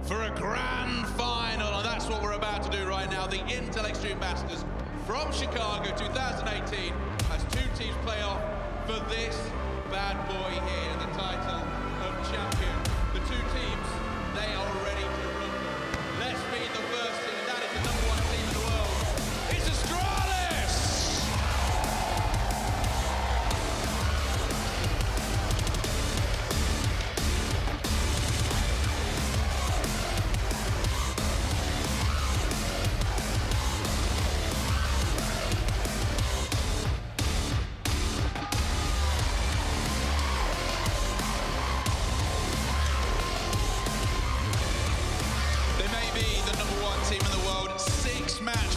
for a grand final, and that's what we're about to do right now. The Intel Extreme Masters from Chicago 2018 as two teams play off for this bad boy here, the title of champion. The two teams, they are ready to rumble. Let's meet the first team, and that is the #1 team in the world. It's Astralis!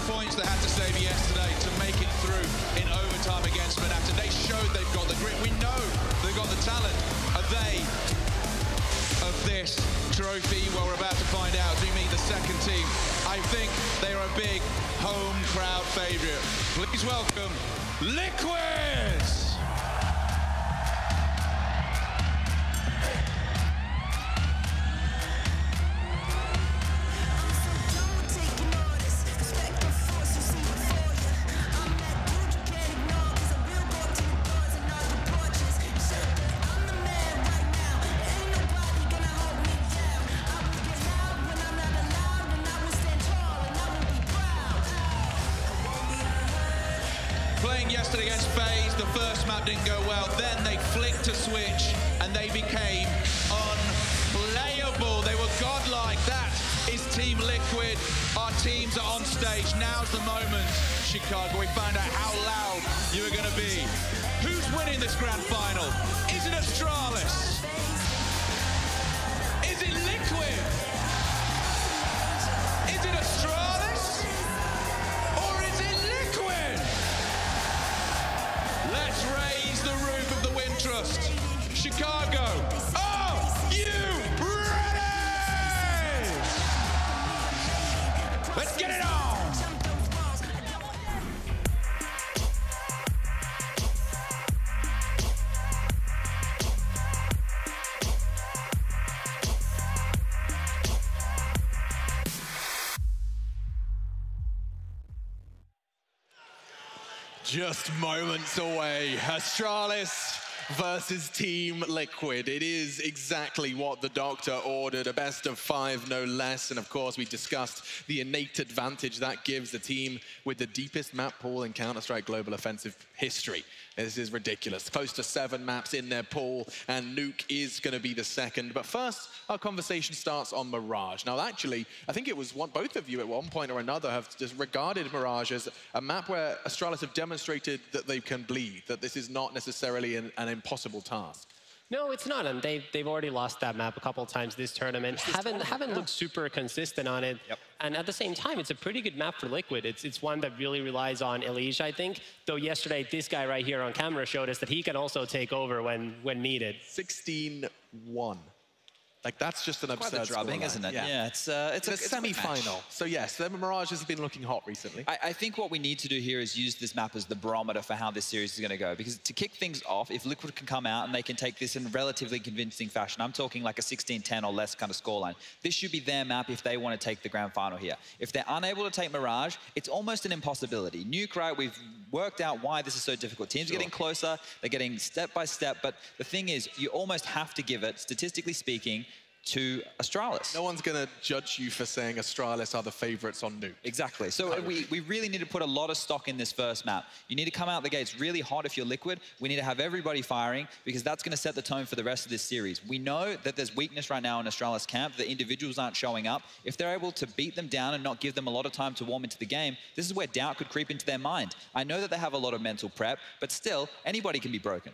Points they had to save yesterday to make it through in overtime against Mirage. They showed they've got the grit. We know they've got the talent. Are they of this trophy? Well, we're about to find out as we meet the second team. I think they are a big home crowd favorite. Please welcome Liquid! Playing yesterday against FaZe, the first map didn't go well. Then they flicked a switch and they became unplayable. They were godlike. That is Team Liquid. Our teams are on stage. Now's the moment, Chicago. We found out how loud you are going to be. Who's winning this grand final? Is it Astralis? Is it Liquid? Is it Astralis? Or is it Liquid? Let's raise the roof of the Wintrust. Chicago, are you ready? Let's get it on! Just moments away, Astralis versus Team Liquid. It is exactly what the doctor ordered, a best of 5, no less. And of course, we discussed the innate advantage that gives the team with the deepest map pool in Counter-Strike Global Offensive history. This is ridiculous. Close to 7 maps in their pool, and Nuke is going to be the second. But first, our conversation starts on Mirage. Now, actually, I think it was both of you at one point or another have just regarded Mirage as a map where Astralis have demonstrated that they can bleed, that this is not necessarily an impossible task. No, it's not, and they've already lost that map a couple of times this tournament. Haven't looked super consistent on it. Yep. And at the same time, it's a pretty good map for Liquid. It's one that really relies on Elige, I think. Though yesterday, this guy right here on camera showed us that he can also take over when needed. 16-1. Like, that's just an absurd quite a drubbing, isn't it? Yeah, it's a semi-final. So yes, the Mirage has been looking hot recently. I think what we need to do here is use this map as the barometer for how this series is going to go. Because to kick things off, if Liquid can come out and they can take this in relatively convincing fashion, I'm talking like a 16-10 or less kind of scoreline. This should be their map if they want to take the grand final here. If they're unable to take Mirage, it's almost an impossibility. Nuke, right, we've worked out why this is so difficult. Teams are getting closer, they're getting step by step, but the thing is, you almost have to give it, statistically speaking, to Astralis. No one's going to judge you for saying Astralis are the favorites on Nuke. Exactly. So we really need to put a lot of stock in this first map. You need to come out the gates really hot if you're Liquid. We need to have everybody firing because that's going to set the tone for the rest of this series. We know that there's weakness right now in Astralis camp. The individuals aren't showing up. If they're able to beat them down and not give them a lot of time to warm into the game, this is where doubt could creep into their mind. I know that they have a lot of mental prep, but still, anybody can be broken.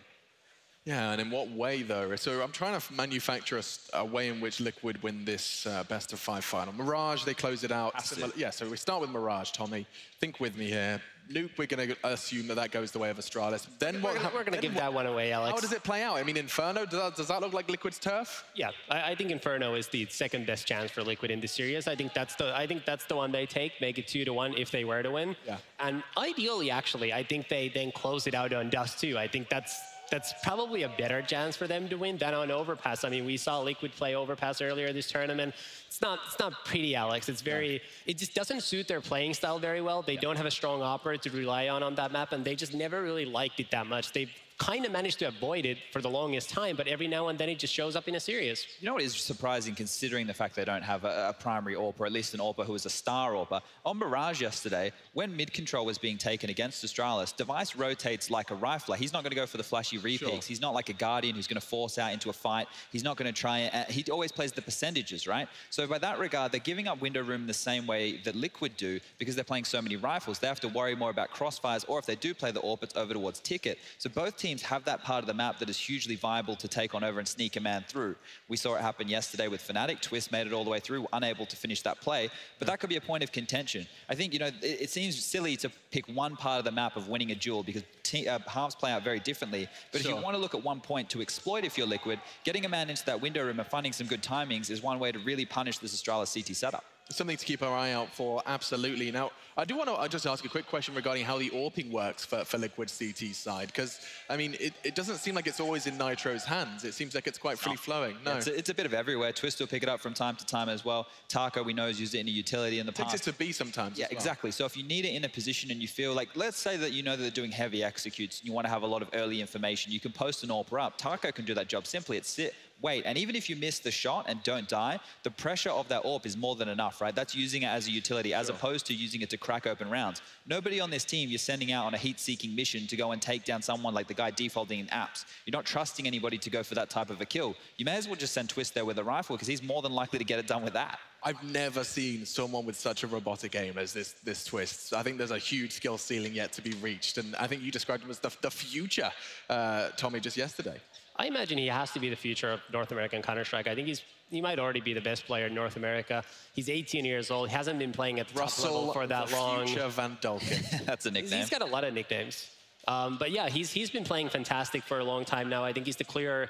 Yeah, and in what way, though? So I'm trying to manufacture a way in which Liquid win this best of 5 final. Mirage, they close it out. Yeah, so we start with Mirage, Tommy. Think with me here. Nuke, we're going to assume that that goes the way of Astralis. Then we're going to give that one away, Alex. How does it play out? I mean, Inferno, does that look like Liquid's turf? Yeah, I think Inferno is the second best chance for Liquid in this series. I think that's the one they take, make it 2-1 if they were to win. Yeah. And ideally, actually, I think they then close it out on Dust too. I think that's that's probably a better chance for them to win than on Overpass. I mean, we saw Liquid play Overpass earlier this tournament. It's not pretty, Alex. It's very, it just doesn't suit their playing style very well. They don't have a strong operator to rely on that map, and they just never really liked it that much. They've kind of managed to avoid it for the longest time, but every now and then it just shows up in a series. You know what is surprising, considering the fact they don't have a primary AWP, or at least an AWP who is a star AWP? On Mirage yesterday, when mid control was being taken against Astralis, Device rotates like a rifler. He's not going to go for the flashy repeats. Sure. He's not like a Guardian who's going to force out into a fight. He's not going to try and... he always plays the percentages, right? So by that regard, they're giving up window room the same way that Liquid do, because they're playing so many rifles. They have to worry more about crossfires, or if they do play the AWP, it's over towards Ticket. So both teams have that part of the map that is hugely viable to take on over and sneak a man through. We saw it happen yesterday with Fnatic. Twist made it all the way through, unable to finish that play, but that could be a point of contention. I think, you know, it seems silly to pick one part of the map of winning a duel, because halves play out very differently. But if you want to look at one point to exploit if you're Liquid, getting a man into that window room and finding some good timings is one way to really punish this Astralis CT setup. Something to keep our eye out for, absolutely. Now, I do want to just ask a quick question regarding how the AWPing works for Liquid CT's side, because, I mean, it doesn't seem like it's always in Nitro's hands. It seems like it's quite free-flowing. No. Yeah, it's a bit of everywhere. Twist will pick it up from time to time as well. Taco, we know, has used it in a utility in the past. Takes it to B sometimes. Yeah, exactly. So if you need it in a position and you feel like, let's say that you know that they're doing heavy executes and you want to have a lot of early information, you can post an AWP up. Taco can do that job simply. It's sit, wait, and even if you miss the shot and don't die, the pressure of that AWP is more than enough, right? That's using it as a utility, as opposed to using it to crack open rounds. Nobody on this team you're sending out on a heat-seeking mission to go and take down someone like the guy defaulting in apps. You're not trusting anybody to go for that type of a kill. You may as well just send Twist there with a rifle, because he's more than likely to get it done with that. I've never seen someone with such a robotic aim as this Twist. I think there's a huge skill ceiling yet to be reached, and I think you described him as the future, Tommy, just yesterday. I imagine he has to be the future of North American Counter-Strike. I think he might already be the best player in North America. He's 18 years old. He hasn't been playing at the top level for that long. Future Van Dolken. That's a nickname. He's got a lot of nicknames. But yeah, he's been playing fantastic for a long time now. I think he's the clear...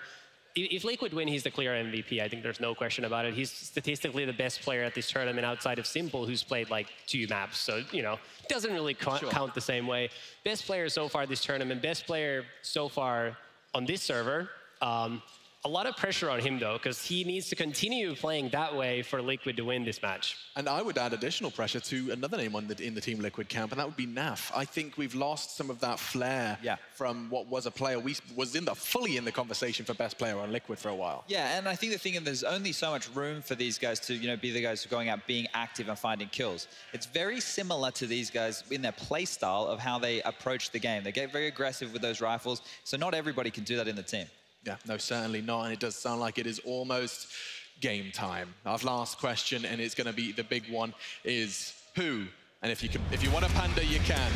If Liquid win, he's the clear MVP. I think there's no question about it. He's statistically the best player at this tournament outside of Simple, who's played like 2 maps. So, you know, doesn't really count the same way. Best player so far this tournament, best player so far on this server. A lot of pressure on him, though, because he needs to continue playing that way for Liquid to win this match. And I would add additional pressure to another name in the Team Liquid camp, and that would be Naf. I think we've lost some of that flair from what was a player we was fully in the conversation for best player on Liquid for a while. Yeah, and I think the thing is there's only so much room for these guys to, you know, be the guys who are going out, being active and finding kills. It's very similar to these guys in their play style of how they approach the game. They get very aggressive with those rifles, so not everybody can do that in the team. Yeah, no, certainly not, and it does sound like it is almost game time. Our last question, and it's going to be the big one, is who? And if you want to pander, you can.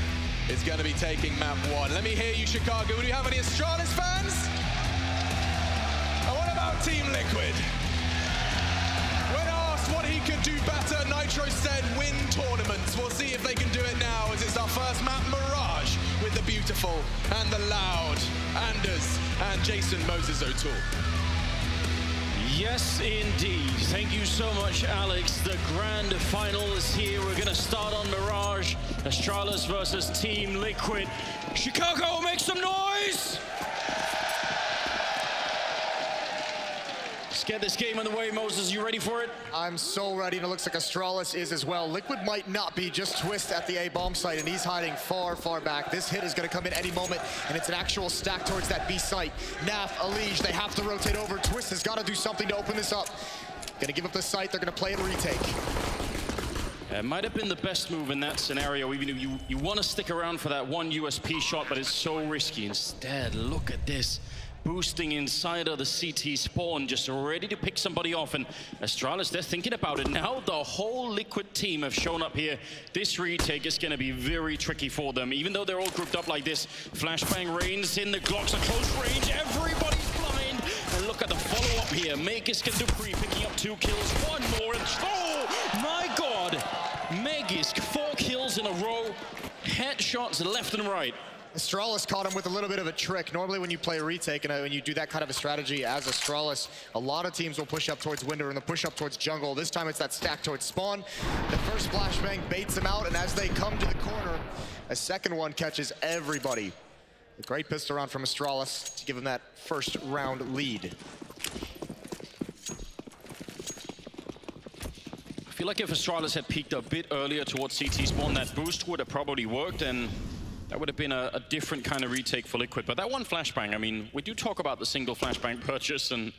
Is going to be taking map 1. Let me hear you, Chicago. Do you have any Astralis fans? And what about Team Liquid? When asked what he could do better, Nitro said win tournaments. We'll see if they can do it now, as it's our first map, Mirage, with the beautiful and the loud Anders and Jason Moses O'Toole. Yes, indeed. Thank you so much, Alex. The grand final is here. We're going to start on Mirage. Astralis versus Team Liquid. Chicago, make some noise! Let's get this game underway. Moses, you ready for it? I'm so ready, and it looks like Astralis is as well. Liquid might not be, just Twist at the A-bomb site, and he's hiding far, far back. This hit is going to come in any moment, and it's an actual stack towards that B site. Naf, Alige, they have to rotate over. Twist has got to do something to open this up. Going to give up the site. They're going to play a retake. It might have been the best move in that scenario, even if you want to stick around for that one USP shot, but it's so risky. Instead, look at this. Boosting inside of the CT spawn, just ready to pick somebody off. And Astralis, they're thinking about it now. The whole Liquid team have shown up here. This retake is going to be very tricky for them, even though they're all grouped up like this. Flashbang rains in, the Glocks are close range. Everybody's blind. And look at the follow-up here. Megisk and Dupree picking up 2 kills. One more. And oh, my God. Megisk, 4 kills in a row. Headshots left and right. Astralis caught him with a little bit of a trick. Normally when you play a retake and when you do that kind of a strategy as Astralis, a lot of teams will push up towards window and then push up towards jungle. This time it's that stack towards spawn. The first flashbang baits him out, and as they come to the corner, a second one catches everybody. A great pistol round from Astralis to give him that first round lead. I feel like if Astralis had peaked a bit earlier towards CT spawn, that boost would have probably worked, and that would have been a different kind of retake for Liquid. But that one flashbang, I mean, we do talk about the single flashbang purchase, and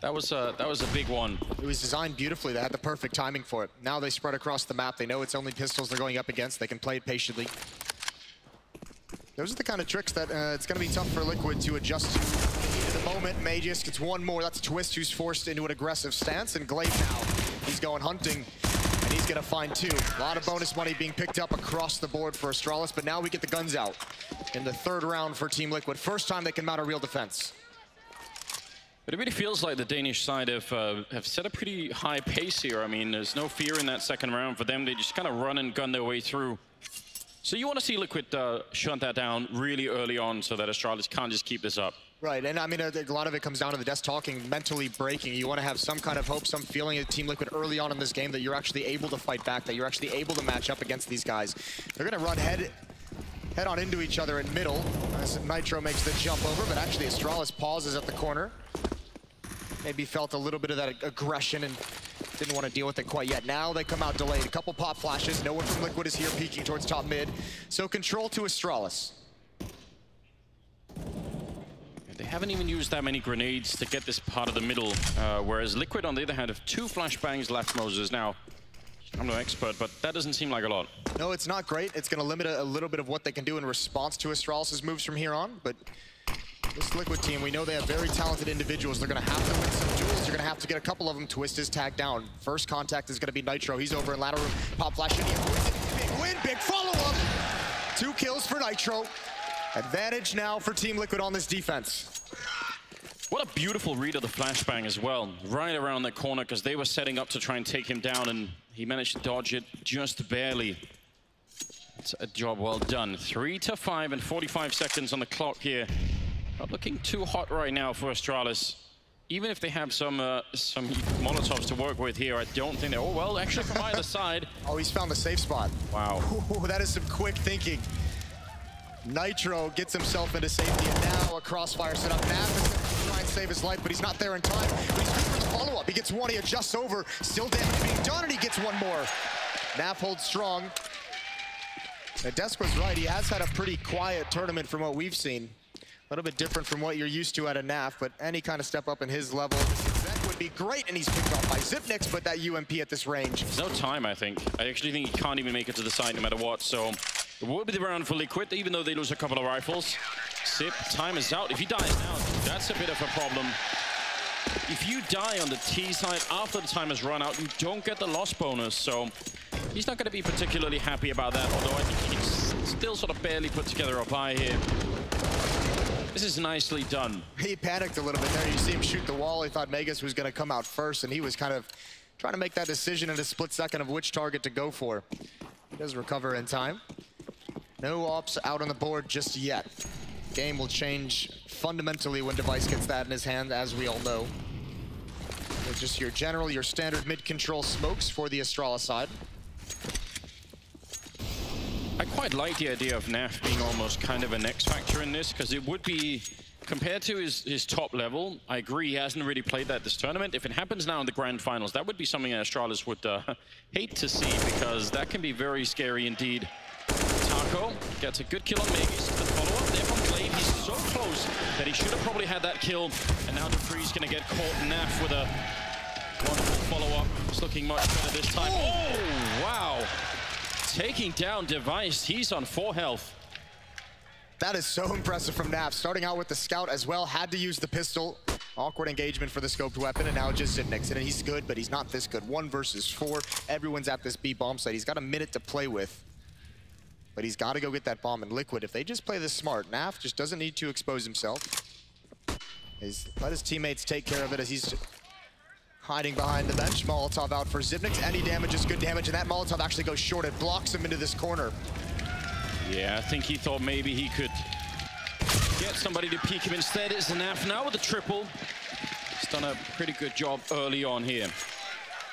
that was a big one. It was designed beautifully. They had the perfect timing for it. Now they spread across the map. They know it's only pistols they're going up against. They can play it patiently. Those are the kind of tricks that it's going to be tough for Liquid to adjust to in the moment. Magisk gets one more. That's Twist, who's forced into an aggressive stance. And Glaive now, he's going hunting, and he's going to find two. A lot of bonus money being picked up across the board for Astralis, but now we get the guns out in the third round for Team Liquid. First time they can mount a real defense. But it really feels like the Danish side have set a pretty high pace here. I mean, there's no fear in that second round for them. They just kind of run and gun their way through. So you want to see Liquid shut that down really early on so that Astralis can't just keep this up. Right, and I mean, a lot of it comes down to the desk talking, mentally breaking. You want to have some kind of hope, some feeling of Team Liquid early on in this game that you're actually able to fight back, that you're actually able to match up against these guys. They're going to run head on into each other in middle as Nitro makes the jump over, but actually Astralis pauses at the corner. Maybe felt a little bit of that aggression and didn't want to deal with it quite yet. Now they come out delayed. A couple pop flashes. No one from Liquid is here peeking towards top mid. So control to Astralis. They haven't even used that many grenades to get this part of the middle, whereas Liquid, on the other hand, have 2 flashbangs left, Moses. Now, I'm no expert, but that doesn't seem like a lot. No, it's not great. It's going to limit a little bit of what they can do in response to Astralis' moves from here on, but this Liquid team, we know they have very talented individuals. They're going to have to win some duels. They're going to have to get a couple of them. Twist is tagged down. First contact is going to be Nitro. He's over in ladder room. Pop flash in. He avoids it. Big win, big follow-up. 2 kills for Nitro. Advantage now for Team Liquid on this defense. What a beautiful read of the flashbang as well. Right around that corner, because they were setting up to try and take him down, and he managed to dodge it just barely. It's a job well done. 3-5 and 45 seconds on the clock here. Not looking too hot right now for Astralis. Even if they have some Molotovs to work with here, I don't think they're... Oh, well, actually from either side. Oh, he's found the safe spot. Wow. Ooh, that is some quick thinking. Nitro gets himself into safety, and now a crossfire set up. Naf is going to try and save his life, but he's not there in time. But he's good for his follow-up. He gets one, he adjusts over. Still damage being done, and he gets one more. Naf holds strong. The desk was right. He has had a pretty quiet tournament from what we've seen. A little bit different from what you're used to at a NAF, but any kind of step up in his level, that would be great, and he's picked off by Zipnix, but that UMP at this range. There's no time, I think. I actually think he can't even make it to the side no matter what, so it will be the round for Liquid, even though they lose a couple of rifles. Sip, time is out. If he dies now, that's a bit of a problem. If you die on the T side after the time has run out, you don't get the loss bonus, so he's not going to be particularly happy about that, although I think he's still sort of barely put together a buy here. This is nicely done. He panicked a little bit there. You see him shoot the wall. He thought Megas was going to come out first, and he was kind of trying to make that decision in a split second of which target to go for. He does recover in time. No ops out on the board just yet. Game will change fundamentally when Device gets that in his hand, as we all know. It's just your general, your standard mid-control smokes for the Astralis side. I quite like the idea of Naf being almost kind of an X-factor in this, because it would be, compared to his top level, I agree he hasn't really played that this tournament. If it happens now in the grand finals, that would be something that Astralis would hate to see, because that can be very scary indeed. Taco gets a good kill on Magus. The follow-up there from Glaive. He's so close that he should have probably had that kill, and now Dupree's going to get caught. Naf with a wonderful follow-up. It's looking much better this time. Oh, wow. Taking down Device, he's on 4 health. That is so impressive from Naf. Starting out with the scout as well, had to use the pistol. Awkward engagement for the scoped weapon, and now just Zipnix. And he's good, but he's not this good. 1 versus 4. Everyone's at this B bomb site. He's got a minute to play with. But he's got to go get that bomb in Liquid. If they just play this smart, Naf just doesn't need to expose himself. Let his teammates take care of it as he's hiding behind the bench. Molotov out for Zipnix. Any damage is good damage, and that Molotov actually goes short. It blocks him into this corner. Yeah, I think he thought maybe he could get somebody to peek him instead. It's Naf now with the triple. He's done a pretty good job early on here.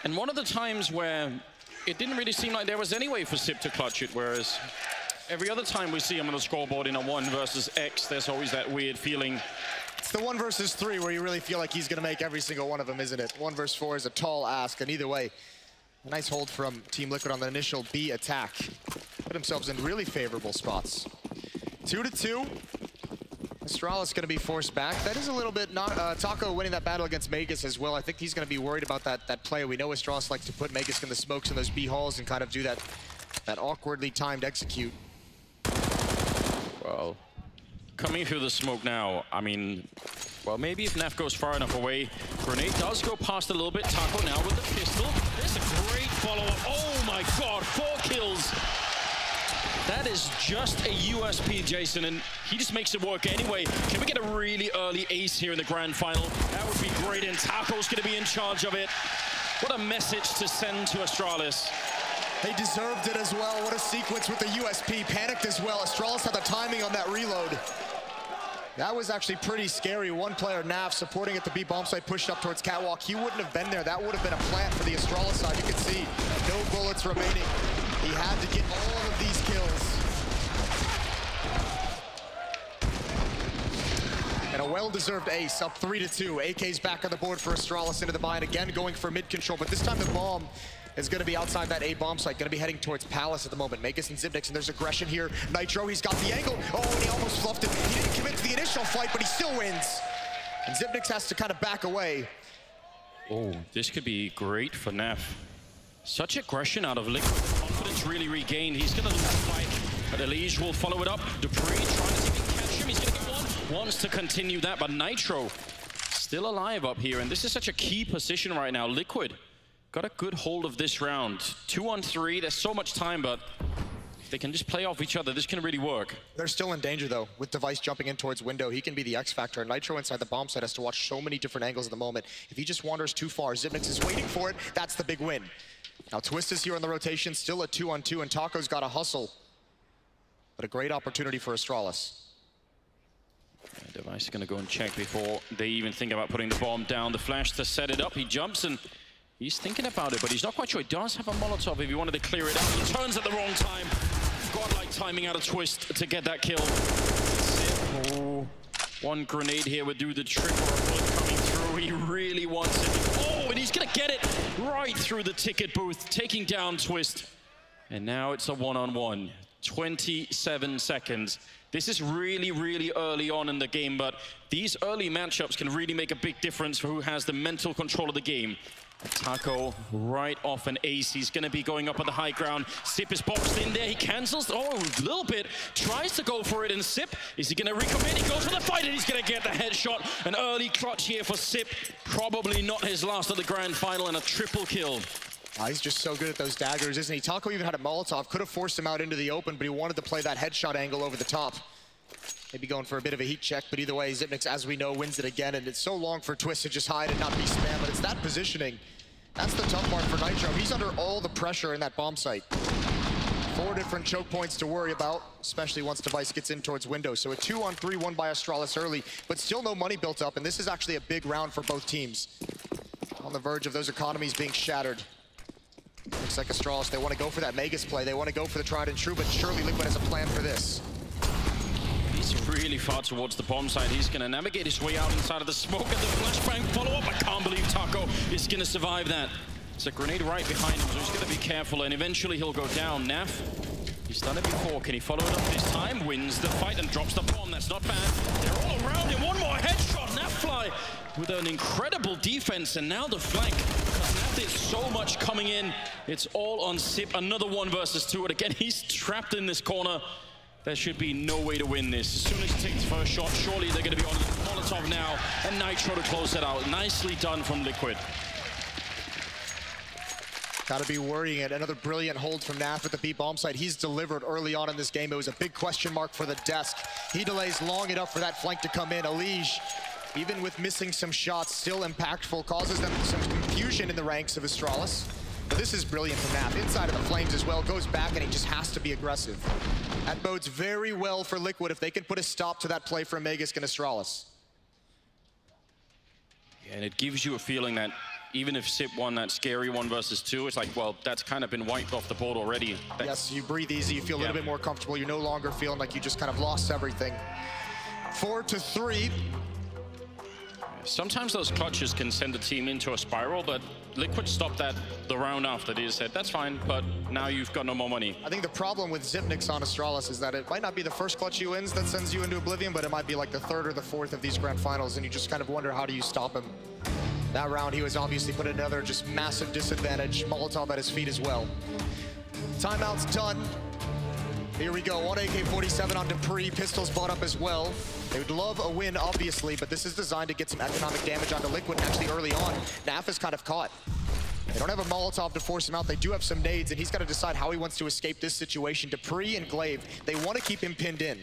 And one of the times where it didn't really seem like there was any way for Sip to clutch it, whereas Every other time we see him on the scoreboard in a 1 versus X, there's always that weird feeling. It's the 1 versus 3 where you really feel like he's going to make every single one of them, isn't it? 1 versus 4 is a tall ask, and either way, a nice hold from Team Liquid on the initial B attack. Put themselves in really favorable spots. 2-2. Astralis going to be forced back. That is a little bit not Taco winning that battle against Magus as well. I think he's going to be worried about that play. We know Astralis likes to put Magus in the smokes in those B halls and kind of do that awkwardly timed execute. Well, coming through the smoke now, I mean, well, maybe if Naf goes far enough away. Grenade does go past a little bit. Taco now with the pistol. There's a great follow-up. Oh my God, 4 kills. That is just a USP, Jason, and he just makes it work anyway. Can we get a really early ace here in the grand final? That would be great, and Taco's going to be in charge of it. What a message to send to Astralis. They deserved it as well. What a sequence with the USP. Panicked as well. Astralis had the timing on that reload. That was actually pretty scary. One player, Naf, supporting at the B bomb site, pushed up towards Catwalk. He wouldn't have been there. That would have been a plant for the Astralis side. You can see no bullets remaining. He had to get all of these kills. And a well-deserved ace, up 3-2. AK's back on the board for Astralis into the bind, again going for mid control, but this time the bomb is going to be outside that A bomb site, going to be heading towards Palace at the moment. Magus and Zipnix, and there's aggression here. Nitro, he's got the angle. Oh, and he almost fluffed it. He didn't commit to the initial fight, but he still wins. And Zipnix has to kind of back away. Oh, this could be great for Naf. Such aggression out of Liquid. Confidence really regained. He's going to lose the fight, but Elige will follow it up. Dupree trying to see if he can catch him. He's going to get one. Wants to continue that, but Nitro still alive up here, and this is such a key position right now. Liquid got a good hold of this round. 2-on-3, there's so much time, but if they can just play off each other, this can really work. They're still in danger, though, with Device jumping in towards window. He can be the X factor. Nitro inside the bomb site has to watch so many different angles at the moment. If he just wanders too far, Zipnix is waiting for it. That's the big win. Now, Twist is here on the rotation, still a 2-on-2, and Taco's got to hustle. But a great opportunity for Astralis. Device is going to go and check before they even think about putting the bomb down. The flash to set it up. He jumps and he's thinking about it, but he's not quite sure. He does have a Molotov if he wanted to clear it out. He turns at the wrong time. Godlike timing out of Twist to get that kill. Oh, one grenade here would do the trick, or a bullet coming through. He really wants it. Oh, and he's going to get it right through the ticket booth, taking down Twist. And now it's a 1-on-1. 27 seconds. This is really, really early on in the game, but these early matchups can really make a big difference for who has the mental control of the game. Taco right off an ace. He's going to be going up on the high ground. Sip is boxed in there. He cancels. Oh, a little bit. Tries to go for it, and Sip, is he going to recommit? He goes for the fight, and he's going to get the headshot. An early clutch here for Sip. Probably not his last at the grand final, and a triple kill. He's just so good at those daggers, isn't he? Taco even had a Molotov, could have forced him out into the open, but he wanted to play that headshot angle over the top. Maybe going for a bit of a heat check, but either way, Zipnix, as we know, wins it again, and it's so long for Twist to just hide and not be spam, but it's that positioning. That's the tough part for Nitro. He's under all the pressure in that bomb site. 4 different choke points to worry about, especially once Device gets in towards window. So a 2-on-3 won by Astralis early, but still no money built up, and this is actually a big round for both teams. On the verge of those economies being shattered. Looks like Astralis, they want to go for that Magus play. They want to go for the tried and true, but surely Liquid has a plan for this. He's really far towards the bomb site. He's going to navigate his way out inside of the smoke, and the flashbang follow-up. I can't believe Taco is going to survive that. It's a grenade right behind him, so he's going to be careful, and eventually he'll go down. Naf, he's done it before. Can he follow it up this time? Wins the fight and drops the bomb. That's not bad. They're all around him. One more headshot. Nafly with an incredible defense, and now the flank. Naf did so much coming in. It's all on Sip. Another 1 versus 2, and again, he's trapped in this corner. There should be no way to win this. As soon as he takes the first shot, surely they're going to be on Molotov now, and Nitro to close it out. Nicely done from Liquid. Got to be worrying it. Another brilliant hold from Naf at the B bomb site. He's delivered early on in this game. It was a big question mark for the desk. He delays long enough for that flank to come in. Elige, even with missing some shots, still impactful, causes them some confusion in the ranks of Astralis. But this is brilliant from Naf. Inside of the flames as well, goes back, and he just has to be aggressive. That bodes very well for Liquid if they can put a stop to that play from Magus and Astralis. And it gives you a feeling that even if Sip won that scary 1 versus 2, it's like, well, that's kind of been wiped off the board already. Yes, you breathe easy, you feel a little bit more comfortable. You're no longer feeling like you just kind of lost everything. 4-3. Sometimes those clutches can send a team into a spiral, but Liquid stopped that the round after. They just said, that's fine, but now you've got no more money. I think the problem with Xyp9x on Astralis is that it might not be the first clutch he wins that sends you into oblivion, but it might be like the 3rd or the 4th of these grand finals, and you just kind of wonder, how do you stop him? That round, he was obviously put at another just massive disadvantage. Molotov at his feet as well. Timeout's done. Here we go, 1 AK-47 on Dupree, pistols bought up as well. They would love a win, obviously, but this is designed to get some economic damage onto Liquid, and actually early on, Naf is kind of caught. They don't have a Molotov to force him out. They do have some nades, and he's got to decide how he wants to escape this situation. Dupree and Glaive, they want to keep him pinned in.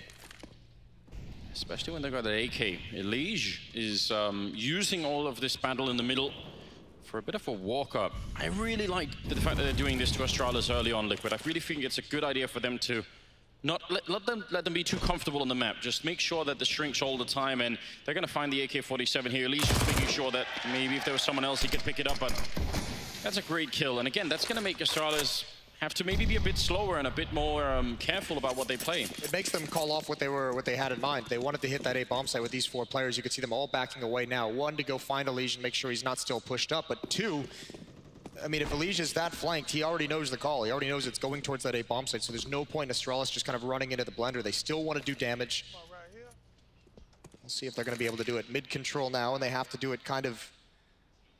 Especially when they've got the AK. Elige is using all of this battle in the middle for a bit of a walk-up. I really like the fact that they're doing this to Astralis early on, Liquid. I really think it's a good idea for them to not let them be too comfortable on the map. Just make sure that the shrinks all the time, and they're going to find the AK-47 here. Elige is making sure that maybe if there was someone else, he could pick it up, but that's a great kill. And again, that's going to make Astralis have to maybe be a bit slower and a bit more careful about what they play. It makes them call off what they had in mind. They wanted to hit that A bomb site with these 4 players. You can see them all backing away now. 1, to go find Elige and make sure he's not still pushed up, but 2, I mean, if Elige is that flanked, he already knows the call. He already knows it's going towards that A bomb site, so there's no point in Astralis just kind of running into the blender. They still want to do damage. We'll see if they're going to be able to do it. Mid-control now, and they have to do it kind of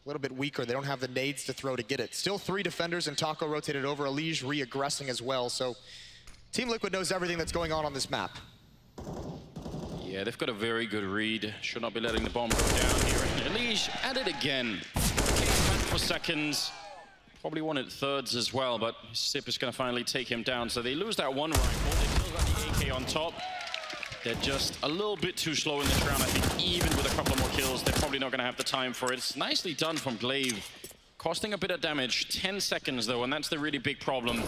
a little bit weaker. They don't have the nades to throw to get it. Still 3 defenders, and Taco rotated over. Elige re-aggressing as well, so Team Liquid knows everything that's going on this map. Yeah, they've got a very good read. Should not be letting the bomb go down here. And Elige at it again. Came back for seconds. Probably wanted thirds as well, but Sip is going to finally take him down. So they lose that 1 rifle. They still got the AK on top. They're just a little bit too slow in this round. I think even with a couple of more kills, they're probably not going to have the time for it. It's nicely done from Glaive. Costing a bit of damage. 10 seconds, though, and that's the really big problem.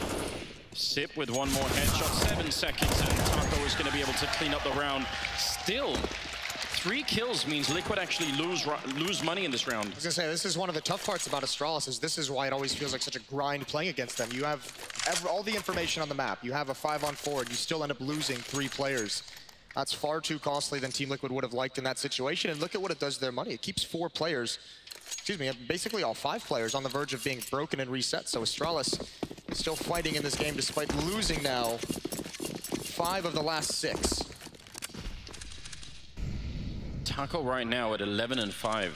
Sip with 1 more headshot. 7 seconds, and Taco is going to be able to clean up the round. Still, 3 kills means Liquid actually lose money in this round. I was going to say, this is one of the tough parts about Astralis, is this is why it always feels like such a grind playing against them. You have all the information on the map. You have a 5-on-4, and you still end up losing 3 players. That's far too costly than Team Liquid would have liked in that situation, and look at what it does to their money. It keeps 4 players, excuse me, basically all 5 players on the verge of being broken and reset, so Astralis is still fighting in this game despite losing now 5 of the last 6. Taco right now at 11-5.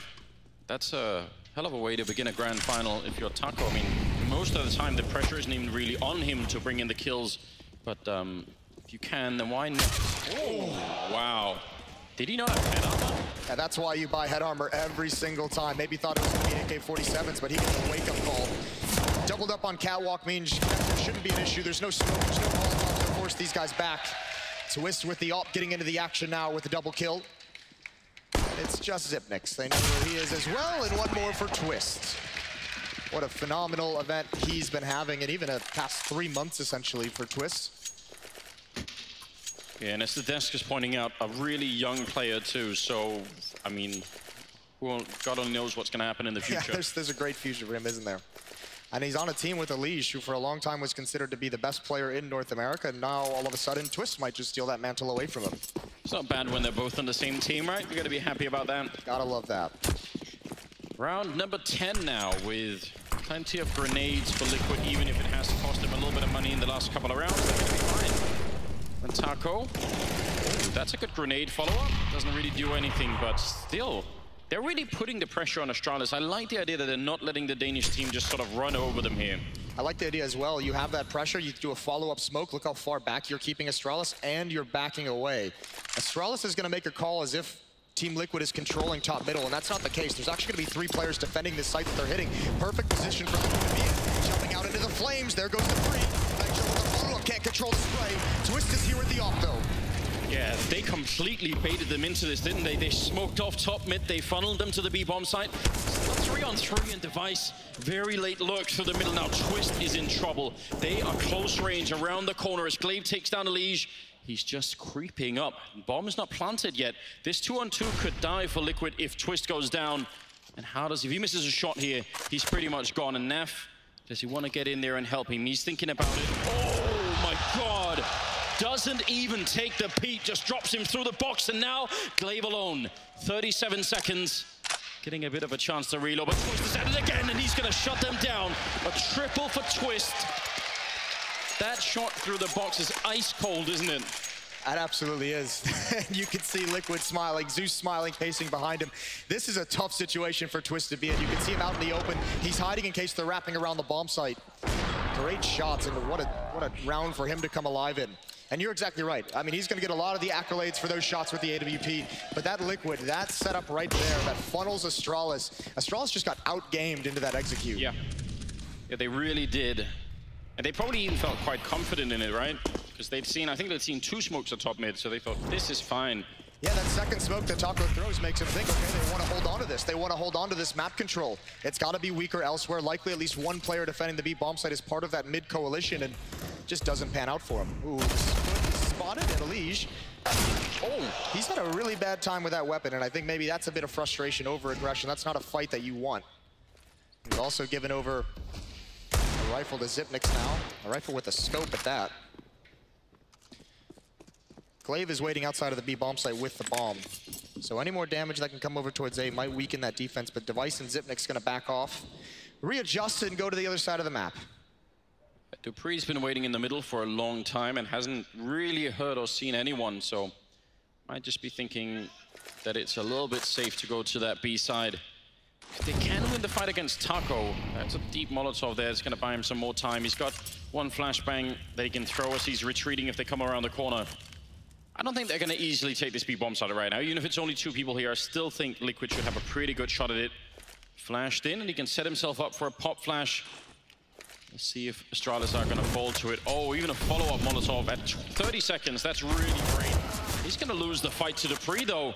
That's a hell of a way to begin a grand final if you're Taco. I mean, most of the time the pressure isn't even really on him to bring in the kills, but if you can, then why not? Oh, wow. Did he not have head armor? Yeah, that's why you buy head armor every single time. Maybe thought it was going to be AK-47s, but he gets a wake-up call. Doubled up on Catwalk means there shouldn't be an issue. There's no smoke, there's no Molotov to force these guys back. Twist with the AWP getting into the action now with the double kill. It's just Xyp9x. They know where he is as well, and 1 more for Twist. What a phenomenal event he's been having, and even a past 3 months, essentially, for Twist. Yeah, and as the desk is pointing out, a really young player, too. So, I mean, God only knows what's going to happen in the future. Yeah, there's a great future for him, isn't there? And he's on a team with Elige, who for a long time was considered to be the best player in North America, and now all of a sudden Twist might just steal that mantle away from him. It's not bad when they're both on the same team, right? You got to be happy about that. Gotta love that. Round number 10 now, with plenty of grenades for Liquid, even if it has to cost them a little bit of money in the last couple of rounds. They're going to be fine. And Taco, that's a good grenade follow-up. Doesn't really do anything, but still, they're really putting the pressure on Astralis. I like the idea that they're not letting the Danish team just sort of run over them here. I like the idea as well. You have that pressure, you do a follow-up smoke. Look how far back you're keeping Astralis, and you're backing away. Astralis is going to make a call as if Team Liquid is controlling top middle, and that's not the case. There's actually going to be 3 players defending this site that they're hitting. Perfect position for them to be in. Jumping out into the flames. There goes the 3. Can't control the spray. Twist is here with the AWP, though. Yeah, they completely baited them into this, didn't they? They smoked off top mid, they funneled them to the B-bomb site. 3-on-3 and Device, very late lurk through the middle. Now Twist is in trouble. They are close range around the corner as Glaive takes down Elige. He's just creeping up. Bomb is not planted yet. This 2-on-2 could die for Liquid if Twist goes down. And how does, if he misses a shot here, he's pretty much gone. And Neff, does he want to get in there and help him? He's thinking about it. Oh my God. Doesn't even take the peek, just drops him through the box. And now Glaive alone, 37 seconds. Getting a bit of a chance to reload, but Twist is at it again, and he's gonna shut them down. A triple for Twist. That shot through the box is ice cold, isn't it? That absolutely is. You can see Liquid smiling, Zeus smiling, pacing behind him. This is a tough situation for Twist to be in. You can see him out in the open. He's hiding in case they're wrapping around the bomb site. Great shots, and what a round for him to come alive in. And you're exactly right. I mean, he's going to get a lot of the accolades for those shots with the AWP, but that Liquid, that setup right there, that funnels Astralis. Astralis just got outgamed into that execute. Yeah, they really did. And they probably even felt quite confident in it, right? Because they'd seen, I think they'd seen 2 smokes at top mid, so they thought, this is fine. Yeah, that second smoke that Taco throws makes him think, okay, they want to hold on to this. They want to hold on to this map control. It's got to be weaker elsewhere. Likely at least one player defending the B bomb site is part of that mid coalition, and just doesn't pan out for him. Ooh, spotted at Elige. Oh, he's had a really bad time with that weapon, and I think maybe that's a bit of frustration over aggression. That's not a fight that you want. He's also given over a rifle to Zipnix now. A rifle with a scope at that. Glaive is waiting outside of the B bomb site with the bomb. So any more damage that can come over towards A might weaken that defense, but Device and Zipnix gonna back off, readjust and go to the other side of the map. Dupree's been waiting in the middle for a long time and hasn't really heard or seen anyone, so might just be thinking that it's a little bit safe to go to that B side. If they can win the fight against Taco, that's a deep Molotov there. It's going to buy him some more time. He's got one flashbang that he can throw as he's retreating if they come around the corner. I don't think they're going to easily take this B bomb side right now. Even if it's only 2 people here, I still think Liquid should have a pretty good shot at it. Flashed in, and he can set himself up for a pop flash. Let's see if Astralis are going to fall to it. Oh, even a follow-up Molotov at 30 seconds. That's really great. He's going to lose the fight to Dupree, though.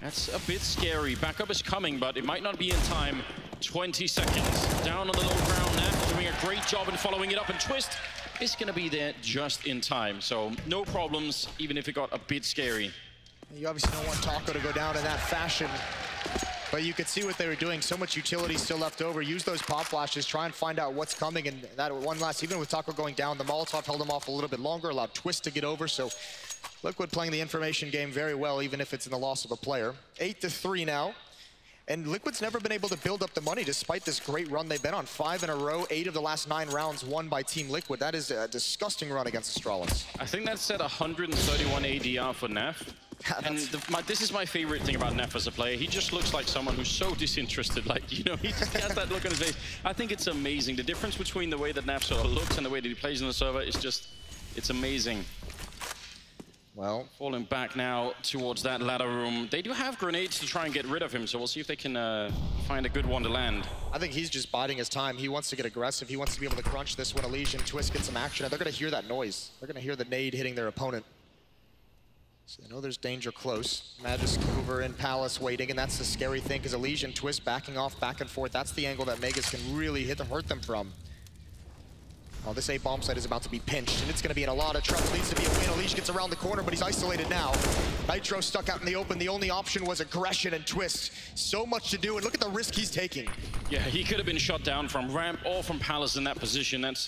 That's a bit scary. Backup is coming, but it might not be in time. 20 seconds. Down on the low ground now, doing a great job in following it up, and Twist is going to be there just in time. So no problems, even if it got a bit scary. You obviously don't want Taco to go down in that fashion, but you could see what they were doing. So much utility still left over. Use those pop flashes, try and find out what's coming, and that one last, even with Taco going down, the Molotov held him off a little bit longer, allowed Twist to get over, so Liquid playing the information game very well, even if it's in the loss of a player. 8-3 now. And Liquid's never been able to build up the money despite this great run they've been on. 5 in a row, 8 of the last 9 rounds won by Team Liquid. That is a disgusting run against Astralis. I think that's at 131 ADR for Neff. And this is my favorite thing about Neff as a player. He just looks like someone who's so disinterested. Like, you know, he just has that look on his face. I think it's amazing. The difference between the way that Neff sort of looks and the way that he plays in the server is just, it's amazing. Well, falling back now towards that ladder room. They do have grenades to try and get rid of him, so we'll see if they can find a good one to land. I think he's just biding his time. He wants to get aggressive. He wants to be able to crunch this when Elysian Twist gets some action. And they're going to hear that noise. They're going to hear the nade hitting their opponent. So they know there's danger close. Magisk over in Palace waiting, and that's the scary thing, because Elysian Twist backing off back and forth. That's the angle that Megas can really hurt them from. Oh, this A bomb site is about to be pinched, and it's going to be in a lot of trouble. Needs to be a win. Elysian gets around the corner, but he's isolated now. Nitro stuck out in the open. The only option was aggression and Twist. So much to do, and look at the risk he's taking. Yeah, he could have been shot down from ramp or from Palace in that position. That's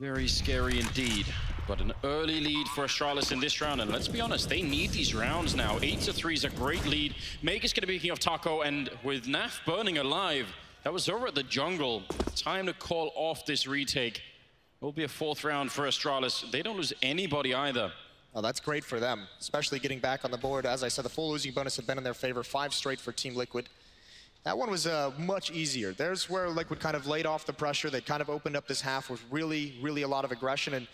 very scary indeed. But an early lead for Astralis in this round, and let's be honest, they need these rounds now. 8-3 is a great lead. Megas going to be picking off Taco, and with Naf burning alive, that was over at the jungle. Time to call off this retake. It will be a 4th round for Astralis. They don't lose anybody either. Oh, that's great for them, especially getting back on the board. As I said, the full losing bonus had been in their favor. 5 straight for Team Liquid. That one was much easier. There's where Liquid kind of laid off the pressure. They kind of opened up this half with really, really a lot of aggression. And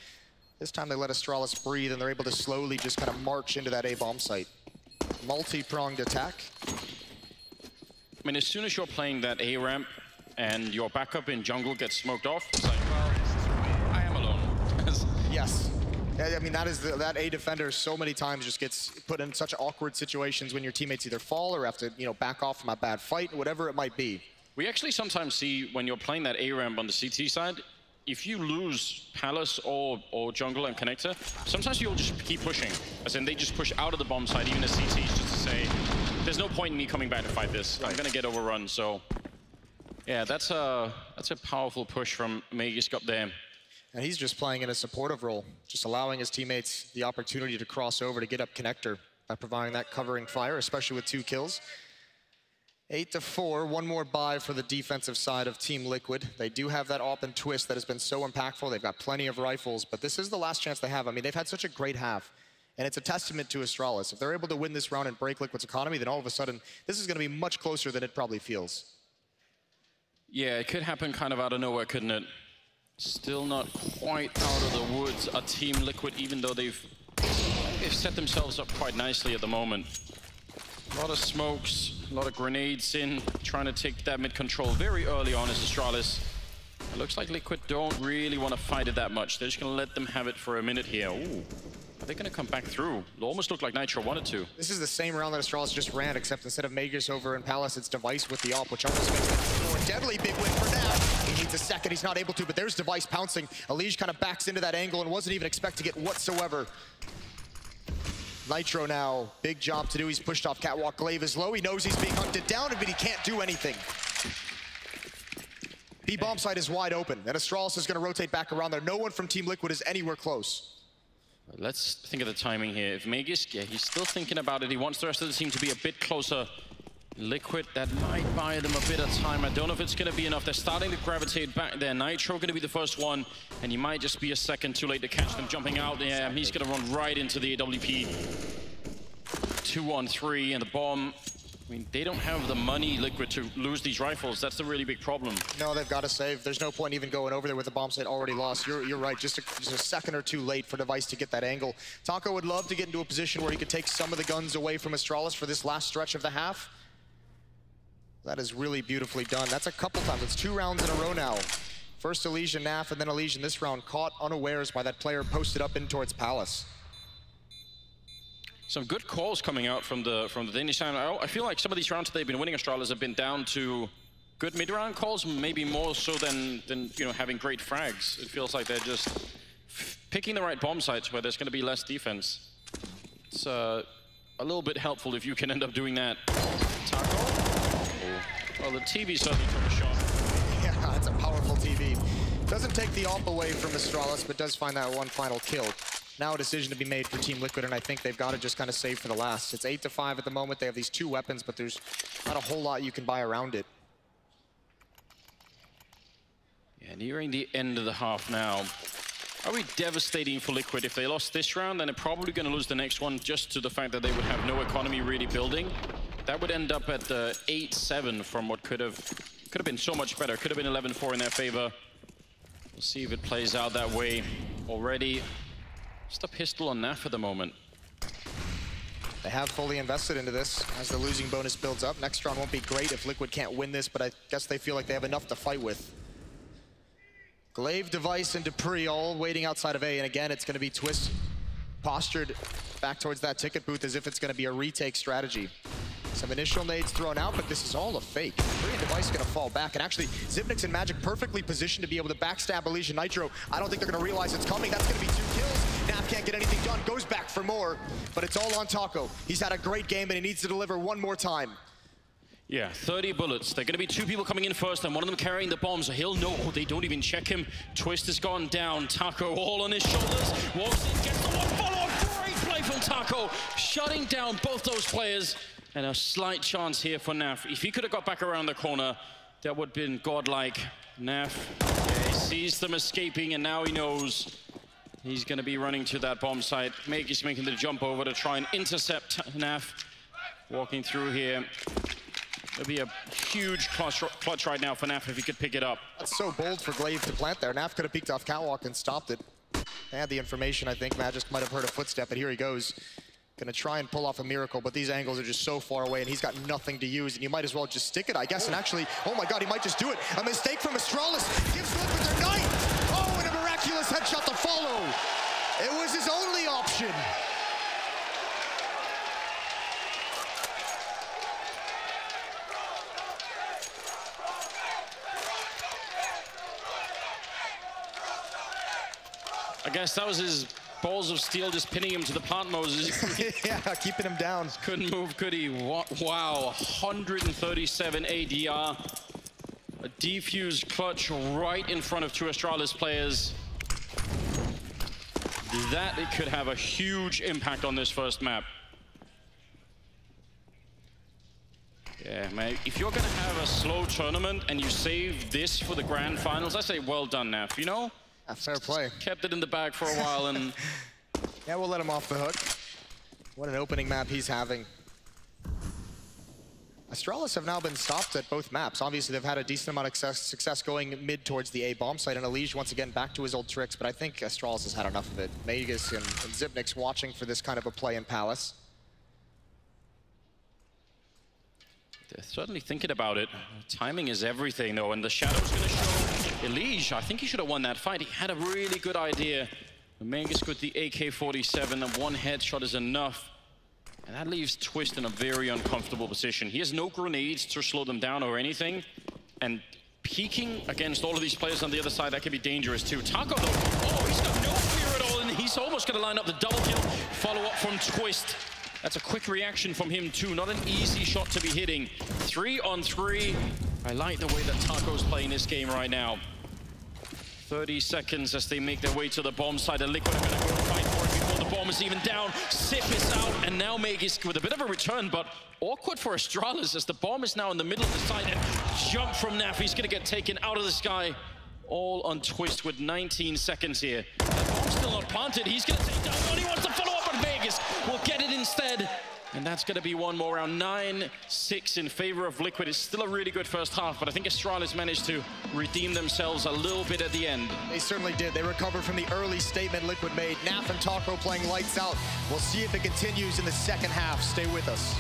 this time they let Astralis breathe, and they're able to slowly just kind of march into that A bomb site. Multi-pronged attack. I mean, as soon as you're playing that A ramp and your backup in jungle gets smoked off, it's like, well, I am alone. Yes. I mean, that A defender so many times just gets put in such awkward situations when your teammates either fall or have to, you know, back off from a bad fight, whatever it might be. We actually sometimes see when you're playing that A ramp on the CT side, if you lose Palace or jungle and connector, sometimes you'll just keep pushing. As in, they just push out of the bomb side, even as CTs, just to say, there's no point in me coming back to fight this. I'm gonna get overrun, so yeah, that's a powerful push from Magisk up there. And he's just playing in a supportive role, just allowing his teammates the opportunity to cross over to get up connector by providing that covering fire, especially with 2 kills. 8-4, one more buy for the defensive side of Team Liquid. They do have that AWP and twist that has been so impactful. They've got plenty of rifles, but this is the last chance they have. I mean, they've had such a great half, and it's a testament to Astralis. If they're able to win this round and break Liquid's economy, then all of a sudden, this is gonna be much closer than it probably feels. Yeah, it could happen kind of out of nowhere, couldn't it? Still not quite out of the woods, a Team Liquid, even though they've set themselves up quite nicely at the moment. A lot of smokes, a lot of grenades in, trying to take that mid-control very early on as Astralis. It looks like Liquid don't really want to fight it that much. They're just going to let them have it for a minute here. Ooh. Are they going to come back through? It almost looked like Nitro wanted to. This is the same round that Astralis just ran, except instead of Magisk over in Palace, it's Device with the AWP, which almost makes it a more deadly big win for now. He needs a second, he's not able to, but there's Device pouncing. Elige kind of backs into that angle and wasn't even expecting it whatsoever. Nitro now, big job to do. He's pushed off catwalk. Glaive is low. He knows he's being hunted down, but he can't do anything. B bomb site is wide open, and Astralis is going to rotate back around there. No one from Team Liquid is anywhere close. Let's think of the timing here. If Magisk, yeah, he's still thinking about it. He wants the rest of the team to be a bit closer. Liquid, that might buy them a bit of time. I don't know if it's going to be enough. They're starting to gravitate back there. Nitro going to be the first one, and he might just be a second too late to catch them jumping out. Yeah, he's going to run right into the AWP. 2-on-3, and the bomb. I mean, they don't have the money, Liquid, to lose these rifles. That's the really big problem. No, they've got to save. There's no point even going over there with the bomb site already lost. You're right, just a second or two late for Device to get that angle. Taco would love to get into a position where he could take some of the guns away from Astralis for this last stretch of the half. That is really beautifully done. That's a couple times. It's 2 rounds in a row now. First Elige and Naf, and then Elige in this round, caught unawares by that player posted up in towards Palace. Some good calls coming out from the Danish side. I feel like some of these rounds they've been winning, Astralis, have been down to good mid-round calls, maybe more so than you know, having great frags. It feels like they're just picking the right bomb sites where there's going to be less defense. It's a little bit helpful if you can end up doing that. Taco. Well, the TV certainly took a shot. Yeah, it's a powerful TV. Doesn't take the AWP away from Astralis, but does find that one final kill. Now a decision to be made for Team Liquid, and I think they've got to just kind of save for the last. It's 8-5 at the moment. They have these 2 weapons, but there's not a whole lot you can buy around it. Yeah, nearing the end of the half now. Are we devastating for Liquid? If they lost this round, then they're probably going to lose the next one just to the fact that they would have no economy really building. That would end up at 8-7 from what could have been so much better. Could have been 11-4 in their favor. We'll see if it plays out that way already. Just a pistol on Naf at the moment. They have fully invested into this as the losing bonus builds up. Next round won't be great if Liquid can't win this, but I guess they feel like they have enough to fight with. Glaive, Device, and Dupree all waiting outside of A, and again, it's going to be Twist postured back towards that ticket booth as if it's going to be a retake strategy. Some initial nades thrown out, but this is all a fake. Dupree and Device going to fall back, and actually, Xyp9x and Magic perfectly positioned to be able to backstab Elige and Nitro. I don't think they're going to realize it's coming. That's going to be 2 kills. Naf can't get anything done, goes back for more, but it's all on Taco. He's had a great game, and he needs to deliver one more time. Yeah, 30 bullets. They're going to be 2 people coming in first, and one of them carrying the bombs. He'll know. They don't even check him. Twist has gone down. Taco all on his shoulders. Walks in, gets the one follow-up. Great play from Taco, shutting down both those players. And a slight chance here for Naf. If he could have got back around the corner, that would have been godlike. Naf, yeah, he sees them escaping, and now he knows he's going to be running to that bomb site. Magisk making the jump over to try and intercept Naf. Walking through here. It'll be a huge clutch right now for Naf if he could pick it up. That's so bold for Glaive to plant there. Naf could have peeked off catwalk and stopped it. They had the information, I think. Magisk might have heard a footstep, but here he goes. Gonna try and pull off a miracle, but these angles are just so far away, and he's got nothing to use, and you might as well just stick it, I guess. And actually, oh my God, he might just do it. A mistake from Astralis gives Liquid their night. Oh, and a miraculous headshot to follow. It was his only option. I guess that was his balls of steel just pinning him to the plant, Moses. Yeah, keeping him down. Couldn't move, could he? Wow, 137 ADR. A defused clutch right in front of two Astralis players. That it could have a huge impact on this first map. Yeah, mate, if you're gonna have a slow tournament and you save this for the grand finals, I say well done, Naf, you know? Fair play. Kept it in the bag for a while and... Yeah, we'll let him off the hook. What an opening map he's having. Astralis have now been stopped at both maps. Obviously, they've had a decent amount of success going mid towards the A bomb site, and Elige once again back to his old tricks, but I think Astralis has had enough of it. Magus and Zipnik's watching for this kind of a play in Palace. They're certainly thinking about it. Timing is everything, though, and the Shadow's going to show Elige. I think he should have won that fight. He had a really good idea. Magus with the AK-47, and one headshot is enough. And that leaves Twist in a very uncomfortable position. He has no grenades to slow them down or anything. And peeking against all of these players on the other side, that could be dangerous too. Taco, though, oh, he's got no fear at all, and he's almost going to line up the double kill. Follow-up from Twist. That's a quick reaction from him too. Not an easy shot to be hitting. 3 on 3. I like the way that Taco's playing this game right now. 30 seconds as they make their way to the bomb side. And Liquid are going to go fight for it before the bomb is even down. Sip is out, and now Magus with a bit of a return, but awkward for Astralis as the bomb is now in the middle of the site. And jump from Naf. He's going to get taken out of the sky. All on Twist with 19 seconds here. The bomb's still not planted. He's going to take down one. He wants to follow up on Magus. We'll get it instead. And that's going to be one more round. 9-6 in favor of Liquid. It's still a really good first half, but I think Astralis managed to redeem themselves a little bit at the end. They certainly did. They recovered from the early statement Liquid made. Naf and Taco playing lights out. We'll see if it continues in the second half. Stay with us.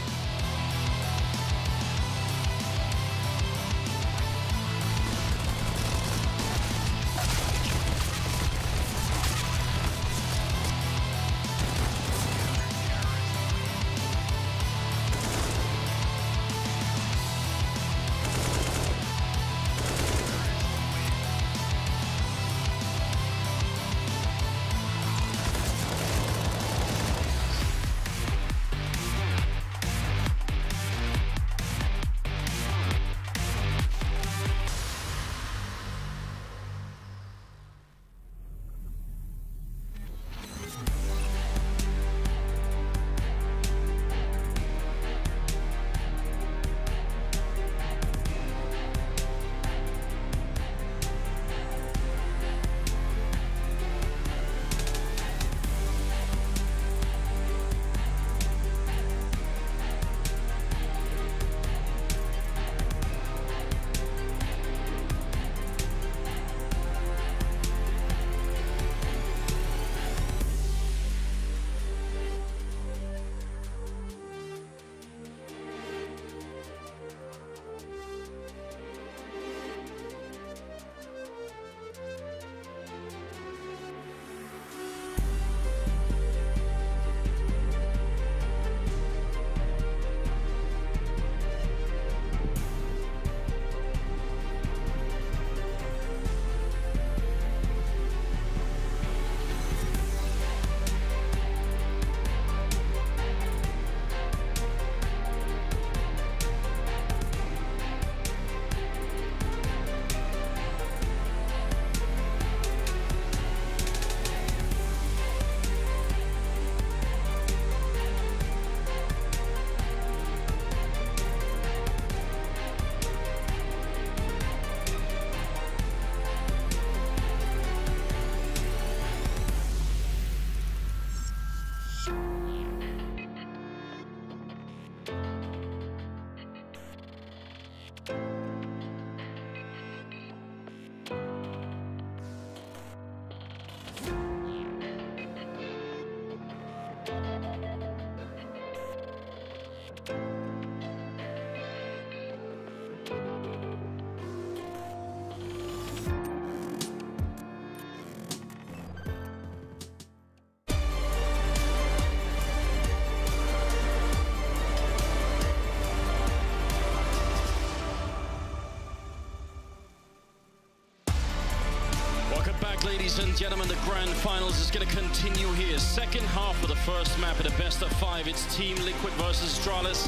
ladies and gentlemen, the grand finals is going to continue here. Second half of the first map at a best of 5. It's Team Liquid versus Astralis.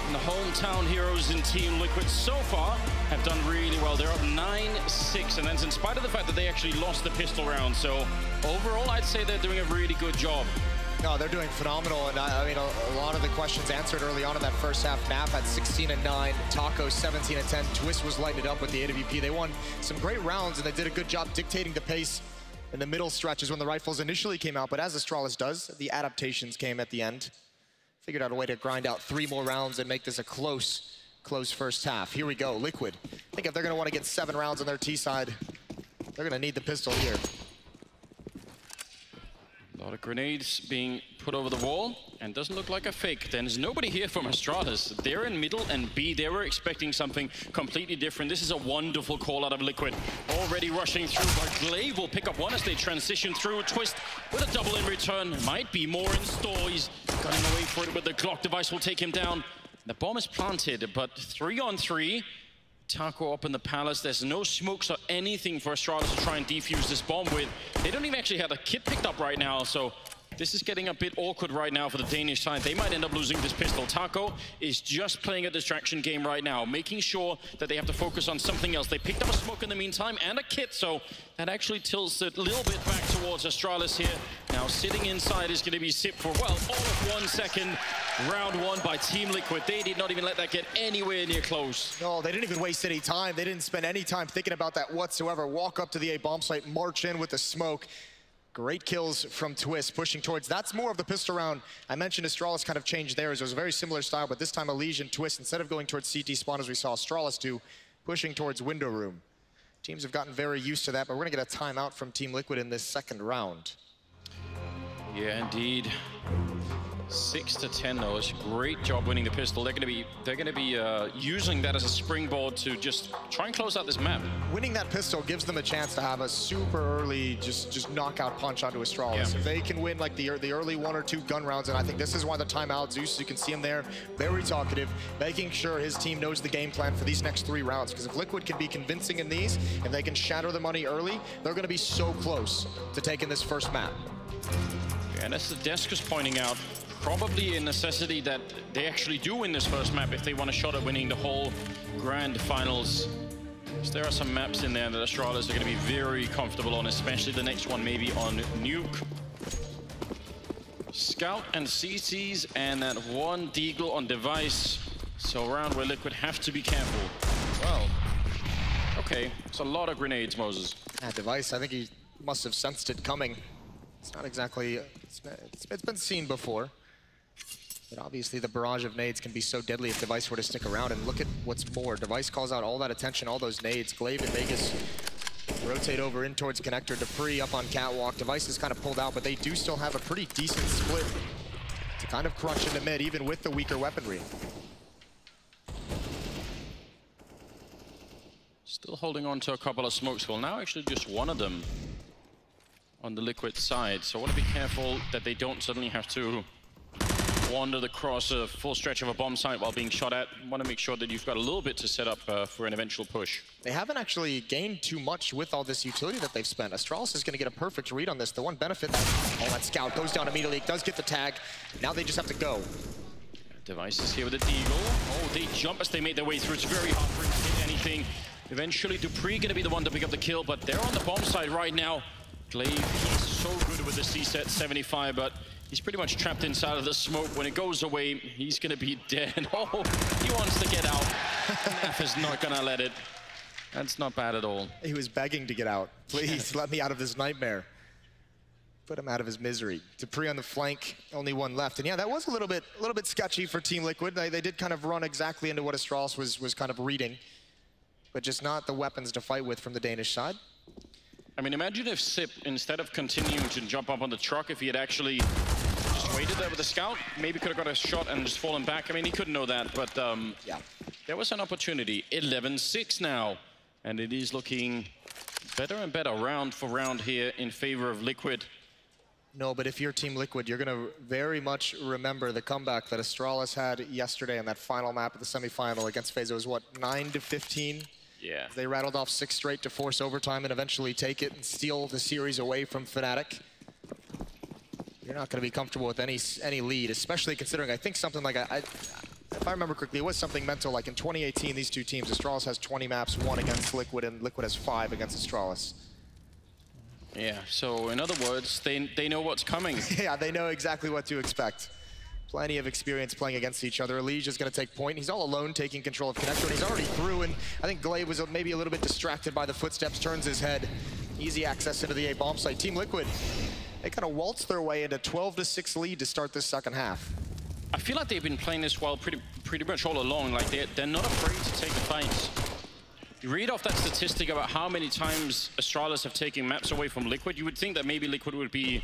And the hometown heroes in Team Liquid so far have done really well. They're up 9-6, and that's in spite of the fact that they actually lost the pistol round. So overall, I'd say they're doing a really good job. No, they're doing phenomenal, and I mean, a lot of the questions answered early on in that first half. Nap had 16-9, Taco 17-10, Twist was lighting it up with the AWP. They won some great rounds, and they did a good job dictating the pace in the middle stretches when the rifles initially came out, but as Astralis does, the adaptations came at the end. Figured out a way to grind out 3 more rounds and make this a close first half. Here we go, Liquid. I think if they're gonna wanna get 7 rounds on their T side, they're gonna need the pistol here. A lot of grenades being put over the wall, and doesn't look like a fake. There's nobody here from Astralis. They're in middle and B. They were expecting something completely different. This is a wonderful call out of Liquid. Already rushing through, but Glaive will pick up one as they transition through. Twist with a double in return. Might be more in store. He's gunning away for it, but the Glock device will take him down. The bomb is planted, but 3-on-3. Taco up in the palace. There's no smokes or anything for Astralis to try and defuse this bomb with. They don't even actually have a kit picked up right now, so this is getting a bit awkward right now for the Danish side. They might end up losing this pistol. Taco is just playing a distraction game right now, making sure that they have to focus on something else. They picked up a smoke in the meantime and a kit, so that actually tilts it a little bit back towards Astralis here. Now sitting inside is going to be Sip for, well, all of 1 second. Round 1 by Team Liquid. They did not even let that get anywhere near close. No, they didn't even waste any time. They didn't spend any time thinking about that whatsoever. Walk up to the A bomb site, march in with the smoke. Great kills from Twist, pushing towards. That's more of the pistol round. I mentioned Astralis kind of changed theirs. It was a very similar style, but this time Elige and Twist, instead of going towards CT spawn as we saw Astralis do, pushing towards window room. Teams have gotten very used to that, but we're gonna get a timeout from Team Liquid in this second round. Yeah, indeed. 6-10 though. It's a great job winning the pistol. They're gonna be using that as a springboard to just try and close out this map. Winning that pistol gives them a chance to have a super early just knockout punch onto Astralis. Yeah. If they can win like the early 1 or 2 gun rounds, and I think this is why the timeout, Zeus, you can see him there, very talkative, making sure his team knows the game plan for these next 3 rounds. Because if Liquid can be convincing in these, and they can shatter the money early, they're gonna be so close to taking this first map. And as the desk is pointing out, probably a necessity that they actually do win this first map if they want a shot at winning the whole grand finals. So there are some maps in there that Astralis are going to be very comfortable on, especially the next one maybe on Nuke. Scout and CCs and that one Deagle on device. So around where Liquid have to be careful. Well, okay, it's a lot of grenades, Moses. That device, I think he must have sensed it coming. It's not exactly, it's been seen before. But obviously the barrage of nades can be so deadly if Device were to stick around. And look at what's more. Device calls out all that attention, all those nades. Glaive and Vegas rotate over in towards connector. Dupree up on catwalk. Device is kind of pulled out, but they do still have a pretty decent split to kind of crunch into mid, even with the weaker weaponry. Still holding on to a couple of smokes. Well, now actually just one of them on the Liquid side. So I want to be careful that they don't suddenly have to wander across a full stretch of a bomb site while being shot at. Want to make sure that you've got a little bit to set up for an eventual push. They haven't actually gained too much with all this utility that they've spent. Astralis is going to get a perfect read on this. The one benefit that Scout goes down immediately. It does get the tag. Now they just have to go. Devices here with the Deagle. Oh, they jump as they make their way through. It's very hard for him to hit anything. Eventually, Dupree going to be the one to pick up the kill, but they're on the bomb site right now. Glaive, he's so good with the C-set 75, but he's pretty much trapped inside of the smoke. When it goes away, he's going to be dead. Oh, he wants to get out. Naf is not going to let it. That's not bad at all. He was begging to get out. Please, let me out of this nightmare. Put him out of his misery. Dupree on the flank, only one left. And yeah, that was a little bit sketchy for Team Liquid. They did kind of run exactly into what Astralis was kind of reading, but just not the weapons to fight with from the Danish side. I mean, imagine if Sip, instead of continuing to jump up on the truck, if he had actually just waited there with the Scout, maybe could have got a shot and just fallen back. I mean, he couldn't know that, but yeah, there was an opportunity. 11-6 now, and it is looking better and better round for round here in favor of Liquid. No, but if you're Team Liquid, you're going to very much remember the comeback that Astralis had yesterday on that final map of the semifinal against FaZe. It was, what, 9-15? Yeah. They rattled off 6 straight to force overtime and eventually take it and steal the series away from Fnatic. You're not going to be comfortable with any lead, especially considering I think something like if I remember correctly, it was something mental like in 2018, these two teams, Astralis has 20 maps, 1 against Liquid, and Liquid has 5 against Astralis. Yeah, so in other words, they know what's coming. Yeah, they know exactly what to expect. Plenty of experience playing against each other. Elige is going to take point. He's all alone taking control of Connector, and he's already through, and I think Glaive was maybe a little bit distracted by the footsteps, turns his head. Easy access into the A bomb site. Team Liquid, they kind of waltz their way into 12-6 lead to start this second half. I feel like they've been playing this well pretty much all along. Like they're not afraid to take the fights. You read off that statistic about how many times Astralis have taken maps away from Liquid, you would think that maybe Liquid would be,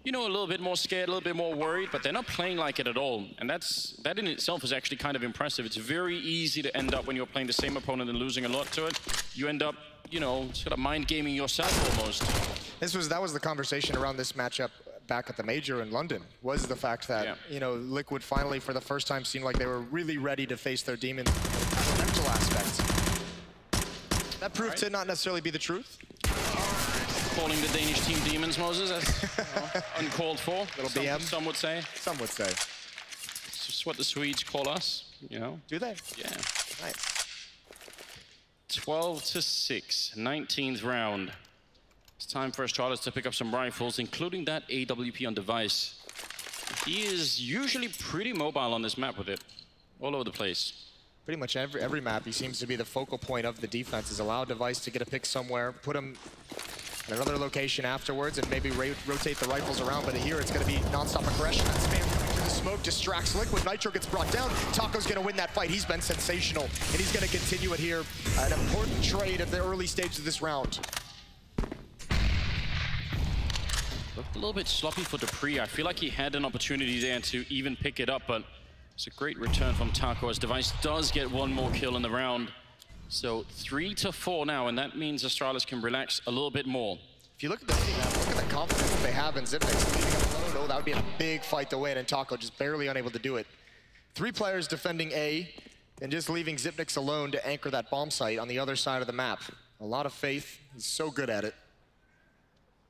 you know, a little bit more scared, a little bit more worried, but they're not playing like it at all. And that in itself is actually kind of impressive. It's very easy to end up when you're playing the same opponent and losing a lot to it. You end up, you know, sort of mind gaming yourself almost. That was the conversation around this matchup back at the Major in London, was the fact that, you know, Liquid finally for the first time seemed like they were really ready to face their demons from a mental aspect. That proved to not necessarily be the truth. Calling the Danish team demons, Moses, as uncalled for. Little BM. Some would say. Some would say. It's just what the Swedes call us, you know? Do they? Yeah. Nice. 12-6, 19th round. It's time for Astralis to pick up some rifles, including that AWP on device. He is usually pretty mobile on this map with it, all over the place. Pretty much every map, he seems to be the focal point of the defenses. Allow device to get a pick somewhere, put him in another location afterwards, and maybe rotate the rifles around. But here, it's going to be non-stop aggression. That spam coming through the smoke distracts Liquid. Nitro gets brought down. Taco's going to win that fight. He's been sensational, and he's going to continue it here. An important trade at the early stage of this round. Looked a little bit sloppy for Dupree. I feel like he had an opportunity there to even pick it up, but it's a great return from Taco as Device does get one more kill in the round. So 3-4 now, and that means Astralis can relax a little bit more. If you look at the confidence that they have in Zipnix leaving him alone, that would be a big fight to win, and Taco just barely unable to do it. 3 players defending A, and just leaving Zipnix alone to anchor that bomb site on the other side of the map. A lot of faith. He's so good at it.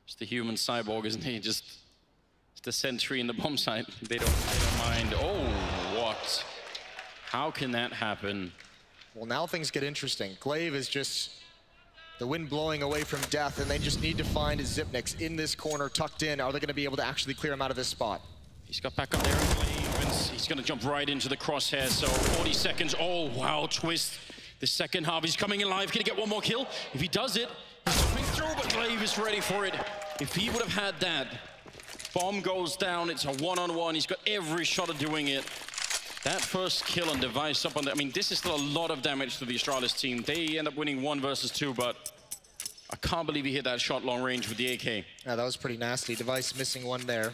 It's the human cyborg, isn't he? Just the sentry in the bomb site. They don't mind. Oh, what? How can that happen? Well, now things get interesting. Glaive is just the wind blowing away from death, and they just need to find Zipnix in this corner, tucked in. Are they going to be able to actually clear him out of this spot? He's got back up there in Glaive, and he's going to jump right into the crosshair. So 40 seconds. Oh, wow, twist. The second half, he's coming alive. Can he get one more kill? If he does it, he's jumping through, but Glaive is ready for it. If he would have had that, bomb goes down. It's a one-on-one. He's got every shot of doing it. That first kill on Device up on the... I mean, this is still a lot of damage to the Astralis team. They end up winning 1 versus 2, but I can't believe he hit that shot long range with the AK. Yeah, that was pretty nasty. Device missing one there.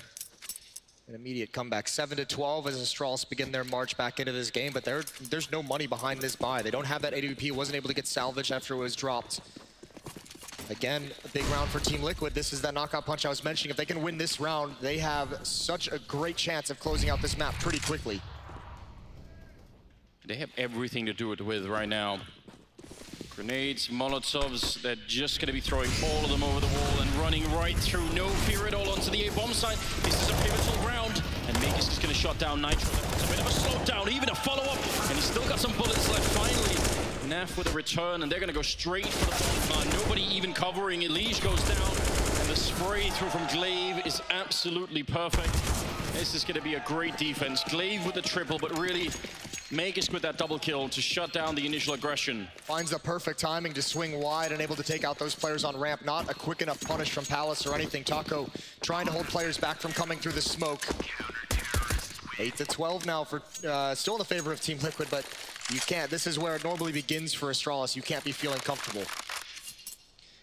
An immediate comeback. 7-12 as Astralis begin their march back into this game, but there's no money behind this buy. They don't have that AWP. Wasn't able to get salvaged after it was dropped. Again, a big round for Team Liquid. This is that knockout punch I was mentioning. If they can win this round, they have such a great chance of closing out this map pretty quickly. They have everything to do it with right now. Grenades, Molotovs, they're just going to be throwing all of them over the wall and running right through. No fear at all onto the A-bomb site. This is a pivotal round, and Magus is going to shut down Nitro. That's a bit of a slowdown, even a follow-up, and he's still got some bullets left. Finally, Naf with a return, and they're going to go straight for the point. Nobody even covering. Elige goes down, and the spray through from Glaive is absolutely perfect. This is going to be a great defense. Glaive with the triple, but really, Magus with that double kill to shut down the initial aggression. Finds the perfect timing to swing wide and able to take out those players on ramp. Not a quick enough punish from Palace or anything. Taco trying to hold players back from coming through the smoke. 8-12 now for still in the favor of Team Liquid, but you can't. This is where it normally begins for Astralis. You can't be feeling comfortable.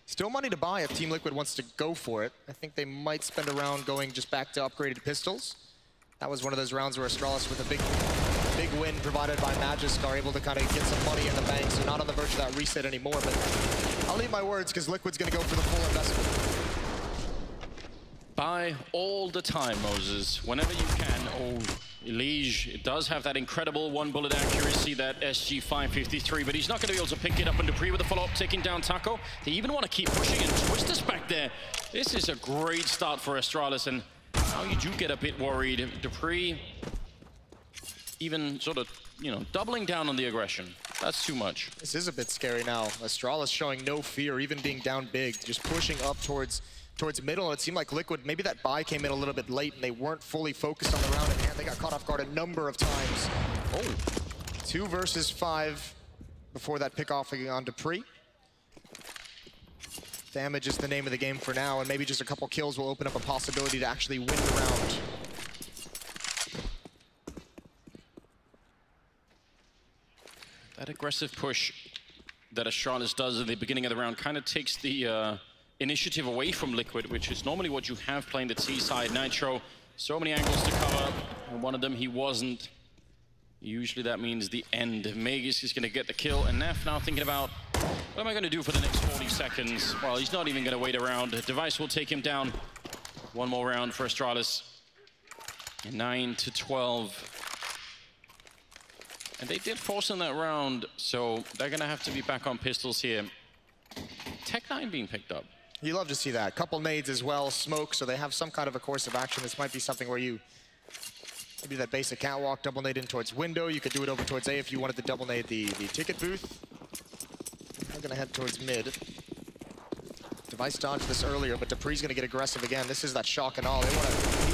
Still money to buy if Team Liquid wants to go for it. I think they might spend a round going just back to upgraded pistols. That was one of those rounds where Astralis with a big win provided by Magisk are able to kind of get some money in the bank, so not on the verge of that reset anymore, but I'll leave my words because Liquid's going to go for the full investment. Buy all the time, Moses, whenever you can. Oh, Elige, it does have that incredible one-bullet accuracy, that SG-553, but he's not going to be able to pick it up. And dupreeh with the follow-up, taking down Taco. They even want to keep pushing, and Twister's back there. This is a great start for Astralis, and now you do get a bit worried. dupreeh even sort of, you know, doubling down on the aggression. That's too much. This is a bit scary now. Astralis showing no fear, even being down big, just pushing up towards middle, and it seemed like Liquid, maybe that buy came in a little bit late and they weren't fully focused on the round at hand. They got caught off guard a number of times. Oh, 2 versus 5 before that pick off on dupreeh. Damage is the name of the game for now, and maybe just a couple kills will open up a possibility to actually win the round. That aggressive push that Astralis does at the beginning of the round kind of takes the initiative away from Liquid, which is normally what you have playing the T side. Nitro, so many angles to cover, and one of them he wasn't. Usually that means the end. Magus is going to get the kill, and Nef now thinking about, what am I going to do for the next 40 seconds? Well, he's not even going to wait around. Device will take him down. One more round for Astralis. 9-12. And they did force in that round, so they're going to have to be back on pistols here. Tech9 being picked up. You love to see that. Couple nades as well, smoke, so they have some kind of a course of action. This might be something where you maybe that basic catwalk, double nade in towards window. You could do it over towards A if you wanted to double nade the ticket booth. I'm gonna head towards mid. Device dodged this earlier, but dupreeh's gonna get aggressive again. This is that shock and all. He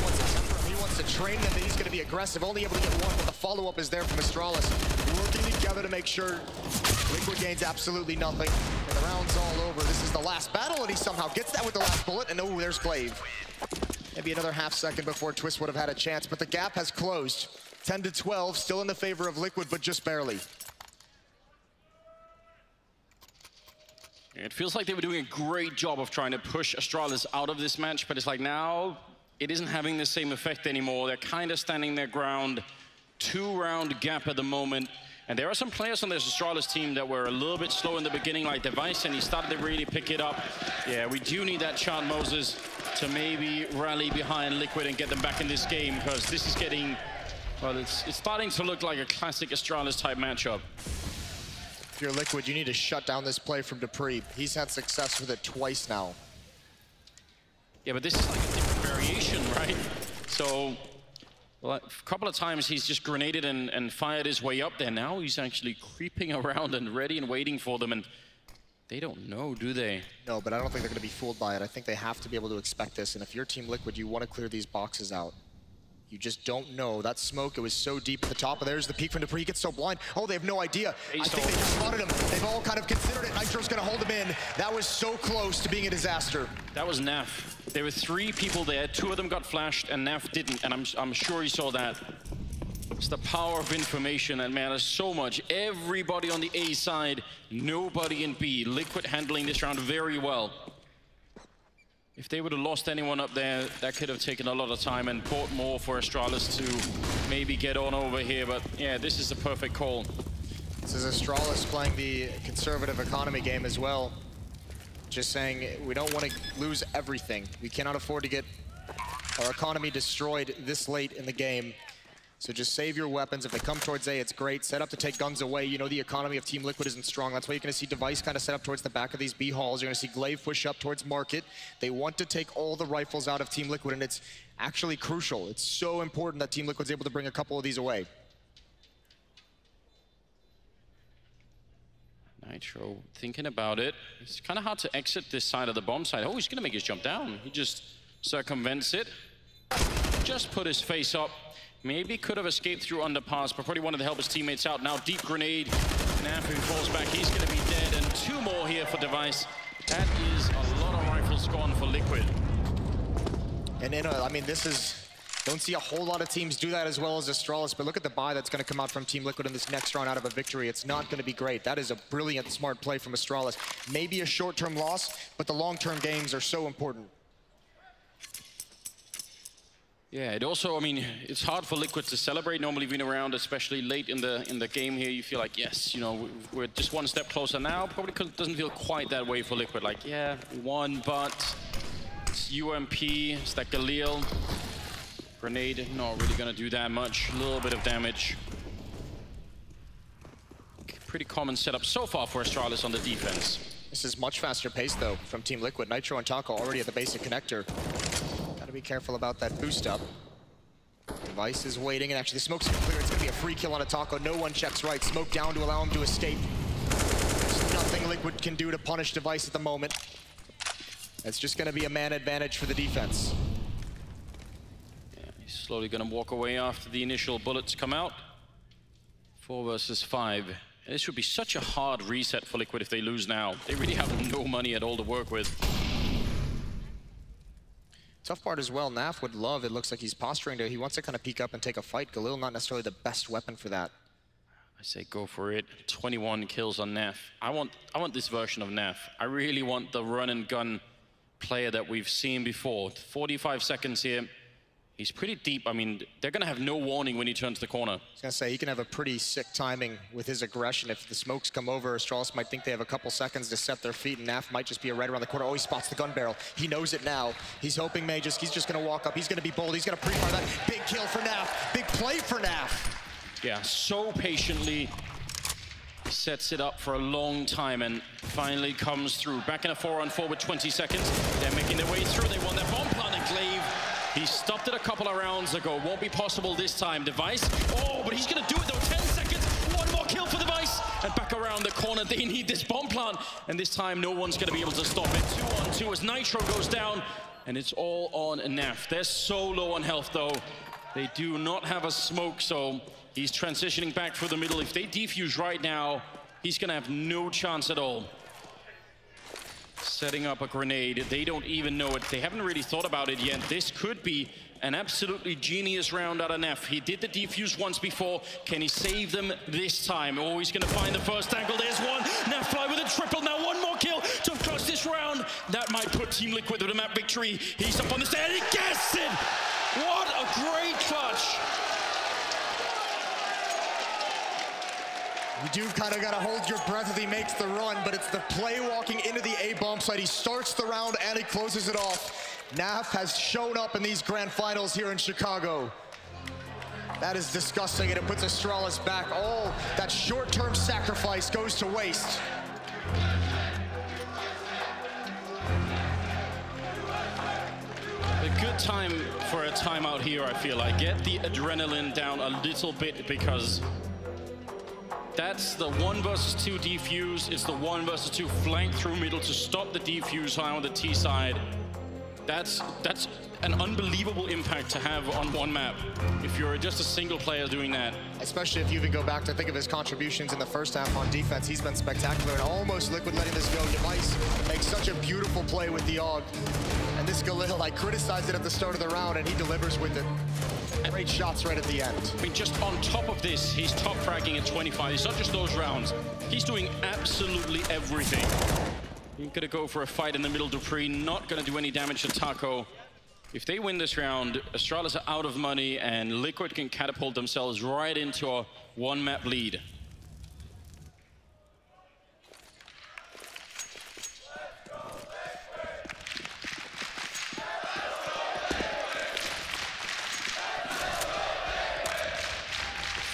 wants to temper him, he wants to train them, that he's gonna be aggressive. Only able to get one, but the follow-up is there from Astralis. Working together to make sure Liquid gains absolutely nothing. And the round's all over. This is the last battle, and he somehow gets that with the last bullet, and oh, there's Glaive. Maybe another half second before Twist would have had a chance, but the gap has closed. 10-12, still in the favor of Liquid, but just barely. It feels like they were doing a great job of trying to push Astralis out of this match, but it's like now it isn't having the same effect anymore. They're kind of standing their ground. 2-round gap at the moment. And there are some players on this Astralis team that were a little bit slow in the beginning, like Device, and he started to really pick it up. Yeah, we do need that Chant Moses to maybe rally behind Liquid and get them back in this game, because this is getting, well, it's starting to look like a classic Astralis type matchup. If you're Liquid, you need to shut down this play from dupreeh. He's had success with it twice now. Yeah, but this is like a different variation, right? So, well, a couple of times he's just grenaded and fired his way up there. Now he's actually creeping around and ready and waiting for them, and they don't know, do they? No, but I don't think they're going to be fooled by it. I think they have to be able to expect this, and if you're Team Liquid, you want to clear these boxes out. You just don't know. That smoke, it was so deep at the top, and there's the peek from dupreeh. He gets so blind. Oh, they have no idea. I think they just spotted him. They've all kind of considered it. Nitro's going to hold him in. That was so close to being a disaster. That was Naf. There were 3 people there. 2 of them got flashed, and Naf didn't, and I'm sure he saw that. It's the power of information that matters so much. Everybody on the A side, nobody in B. Liquid handling this round very well. If they would have lost anyone up there, that could have taken a lot of time and bought more for Astralis to maybe get on over here. But yeah, this is a perfect call. This is Astralis playing the conservative economy game as well. Just saying, we don't want to lose everything. We cannot afford to get our economy destroyed this late in the game. So just save your weapons. If they come towards A, it's great. Set up to take guns away. You know the economy of Team Liquid isn't strong. That's why you're going to see Device kind of set up towards the back of these B halls. You're going to see Glaive push up towards Market. They want to take all the rifles out of Team Liquid, and it's actually crucial. It's so important that Team Liquid's able to bring a couple of these away. Nitro thinking about it. It's kind of hard to exit this side of the bomb side. Oh, he's going to make his jump down. He just circumvents it. Just put his face up. Maybe could have escaped through underpass, but probably wanted to help his teammates out. Now deep grenade. Nafu falls back. He's going to be dead. And 2 more here for Device. That is a lot of rifles gone for Liquid. And I mean, this is... Don't see a whole lot of teams do that as well as Astralis, but look at the buy that's going to come out from Team Liquid in this next round out of a victory. It's not going to be great. That is a brilliant, smart play from Astralis. Maybe a short-term loss, but the long-term gains are so important. Yeah, it also, I mean, it's hard for Liquid to celebrate normally being around, especially late in the game here. You feel like, yes, you know, we're just one step closer now. Probably doesn't feel quite that way for Liquid. Like, yeah, we won, but it's UMP, it's that Galil. Grenade, not really gonna do that much. A little bit of damage. Pretty common setup so far for Astralis on the defense. This is much faster pace, though, from Team Liquid. Nitro and Taco already at the basic connector. Gotta be careful about that boost up. Device is waiting, and actually the smoke's gonna clear. It's gonna be a free kill on a Taco. No one checks right. Smoke down to allow him to escape. There's nothing Liquid can do to punish Device at the moment. It's just gonna be a man advantage for the defense. Yeah, he's slowly gonna walk away after the initial bullets come out. 4 versus 5. And this would be such a hard reset for Liquid if they lose now. They really have no money at all to work with. Tough part as well, Naf would love, it looks like he's posturing to, he wants to kind of peek up and take a fight. Galil not necessarily the best weapon for that. I say go for it. 21 kills on Naf. I want this version of Naf. I really want the run and gun player that we've seen before. 45 seconds here. He's pretty deep. I mean, they're going to have no warning when he turns the corner. I was going to say, he can have a pretty sick timing with his aggression. If the smokes come over, Astralis might think they have a couple seconds to set their feet, and Naf might just be right around the corner. Oh, he spots the gun barrel. He knows it now. He's hoping he's just going to walk up. He's going to be bold. He's going to pre-fire that. Big kill for Naf. Big play for Naf. Yeah, so patiently sets it up for a long time and finally comes through. Back in a 4-on-4 with 20 seconds. They're making their way through. They want their bomb plant and Glaive. He stopped it a couple of rounds ago. Won't be possible this time. Device. Oh, but he's going to do it though. 10 seconds. One more kill for Device. And back around the corner. They need this bomb plant. And this time, no one's going to be able to stop it. 2-on-2 as Nitro goes down. And it's all on Naf. They're so low on health though. They do not have a smoke, so he's transitioning back through the middle. If they defuse right now, he's going to have no chance at all. Setting up a grenade. They don't even know it. They haven't really thought about it yet. This could be an absolutely genius round out of Naf. He did the defuse once before. Can he save them this time? Oh, he's going to find the first angle. There's one. Naf fly with a triple. Now one more kill to close this round. That might put Team Liquid with a map victory. He's up on the stand. He gets it! What a great clutch! You do kind of got to hold your breath as he makes the run, but it's the play walking into the A-bomb site. He starts the round and he closes it off. Naf has shown up in these grand finals here in Chicago. That is disgusting, and it puts Astralis back. All that short-term sacrifice goes to waste. A good time for a timeout here, I feel like. Get the adrenaline down a little bit because that's the 1 versus 2 defuse. It's the 1 versus 2 flank through middle to stop the defuse high on the T side. That's an unbelievable impact to have on one map if you're just a single player doing that. Especially if you even go back to think of his contributions in the first half on defense. He's been spectacular and almost Liquid letting this go. Device makes such a beautiful play with the AUG. And this Galil, I criticized it at the start of the round and he delivers with it. Great shots right at the end. I mean, just on top of this, he's top fragging at 25. It's not just those rounds. He's doing absolutely everything. He's gonna go for a fight in the middle. Dupree not gonna do any damage to Taco. If they win this round, Astralis are out of money and Liquid can catapult themselves right into a 1-map lead.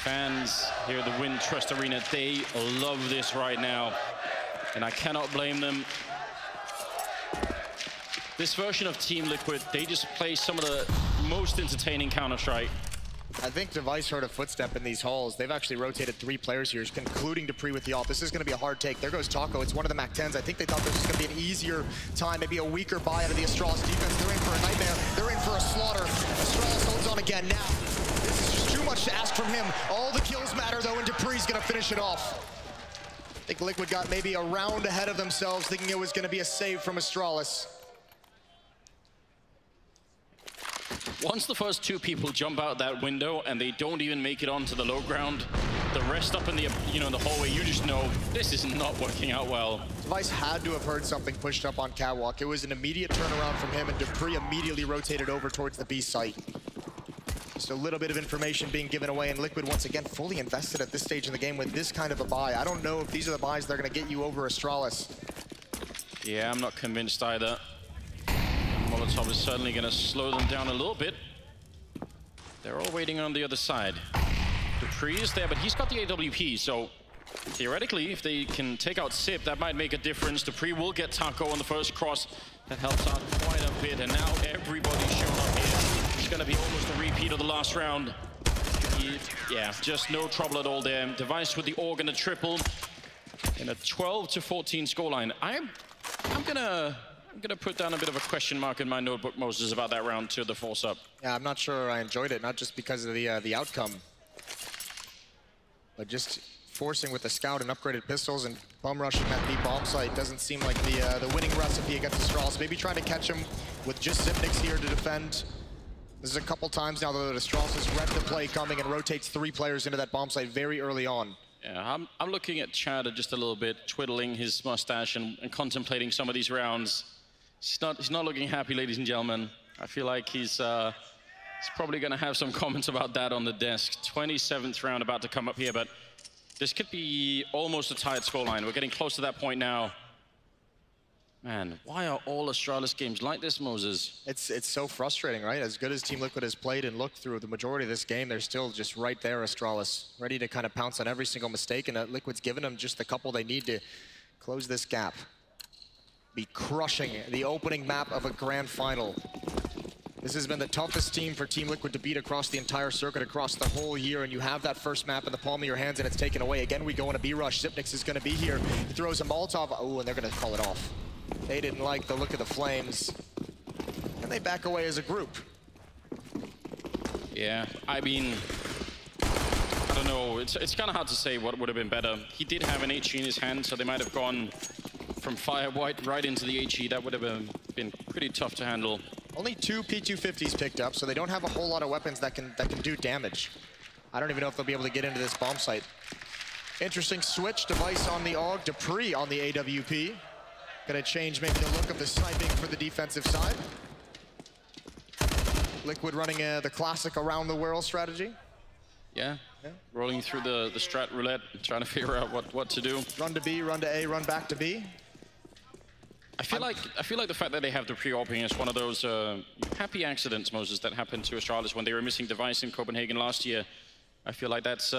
Fans here at the Wintrust Arena, they love this right now, and I cannot blame them. This version of Team Liquid, they just play some of the most entertaining Counter-Strike. I think Device heard a footstep in these halls. They've actually rotated 3 players here, concluding Dupree with the ult. This is going to be a hard take. There goes Taco. It's one of the MAC-10s. I think they thought this was going to be an easier time, maybe a weaker buy out of the Astralis defense. They're in for a nightmare. They're in for a slaughter. Astralis holds on again. Now, this is just too much to ask from him. All the kills matter, though, and Dupree's going to finish it off. I think Liquid got maybe a round ahead of themselves, thinking it was going to be a save from Astralis. Once the first 2 people jump out that window and they don't even make it onto the low ground, the rest up in the, the hallway, you just know this is not working out well. Device had to have heard something pushed up on catwalk. It was an immediate turnaround from him, and Dupree immediately rotated over towards the B site. Just a little bit of information being given away, and Liquid once again fully invested at this stage in the game with this kind of a buy. I don't know if these are the buys that are going to get you over Astralis. Yeah, I'm not convinced either. Molotov is certainly going to slow them down a little bit. They're all waiting on the other side. Dupree is there, but he's got the AWP, so theoretically, if they can take out Sip, that might make a difference. Dupree will get Taco on the first cross. That helps out quite a bit, and now everybody's shown up here. It's going to be almost a repeat of the last round. Yeah, just no trouble at all there. Device with the org and a triple in a 12-14 scoreline. I'm gonna put down a bit of a question mark in my notebook, Moses, about that round to the force up. Yeah, I'm not sure I enjoyed it, not just because of the outcome, but just forcing with the scout and upgraded pistols and bum rushing that B bomb site doesn't seem like the winning recipe against Astralis. Maybe trying to catch him with just Zipnix here to defend. This is a couple times now that Astralis has read the play coming and rotates 3 players into that bomb site very early on. Yeah, I'm looking at Chad just a little bit, twiddling his mustache and contemplating some of these rounds. He's not looking happy, ladies and gentlemen. I feel like he's probably going to have some comments about that on the desk. 27th round about to come up here, but this could be almost a tight scoreline. We're getting close to that point now. Man, why are all Astralis games like this, Moses? It's so frustrating, right? As good as Team Liquid has played and looked through the majority of this game, they're still just right there, Astralis, ready to kind of pounce on every single mistake, and Liquid's given them just the couple they need to close this gap. Be crushing the opening map of a grand final. This has been the toughest team for Team Liquid to beat across the entire circuit, across the whole year, and you have that first map in the palm of your hands and it's taken away. Again, we go in a B-rush. Zipnix is going to be here. He throws a Molotov. Oh, and they're going to call it off. They didn't like the look of the flames, and they back away as a group. Yeah, I mean, I don't know. It's kind of hard to say what would have been better. He did have an HE in his hand, so they might have gone from Fire White right into the HE. That would have been pretty tough to handle. Only 2 P250s picked up, so they don't have a whole lot of weapons that can do damage. I don't even know if they'll be able to get into this bomb site. Interesting switch. Device on the AUG, Dupree on the AWP. Gonna change maybe the look of the sniping for the defensive side. Liquid running the classic around the world strategy. Yeah, rolling through the strat roulette, trying to figure out what to do. Run to B, run to A, run back to B. I feel like the fact that they have the pre-opening is one of those happy accidents, Moses, that happened to Astralis when they were missing Device in Copenhagen last year. I feel like that's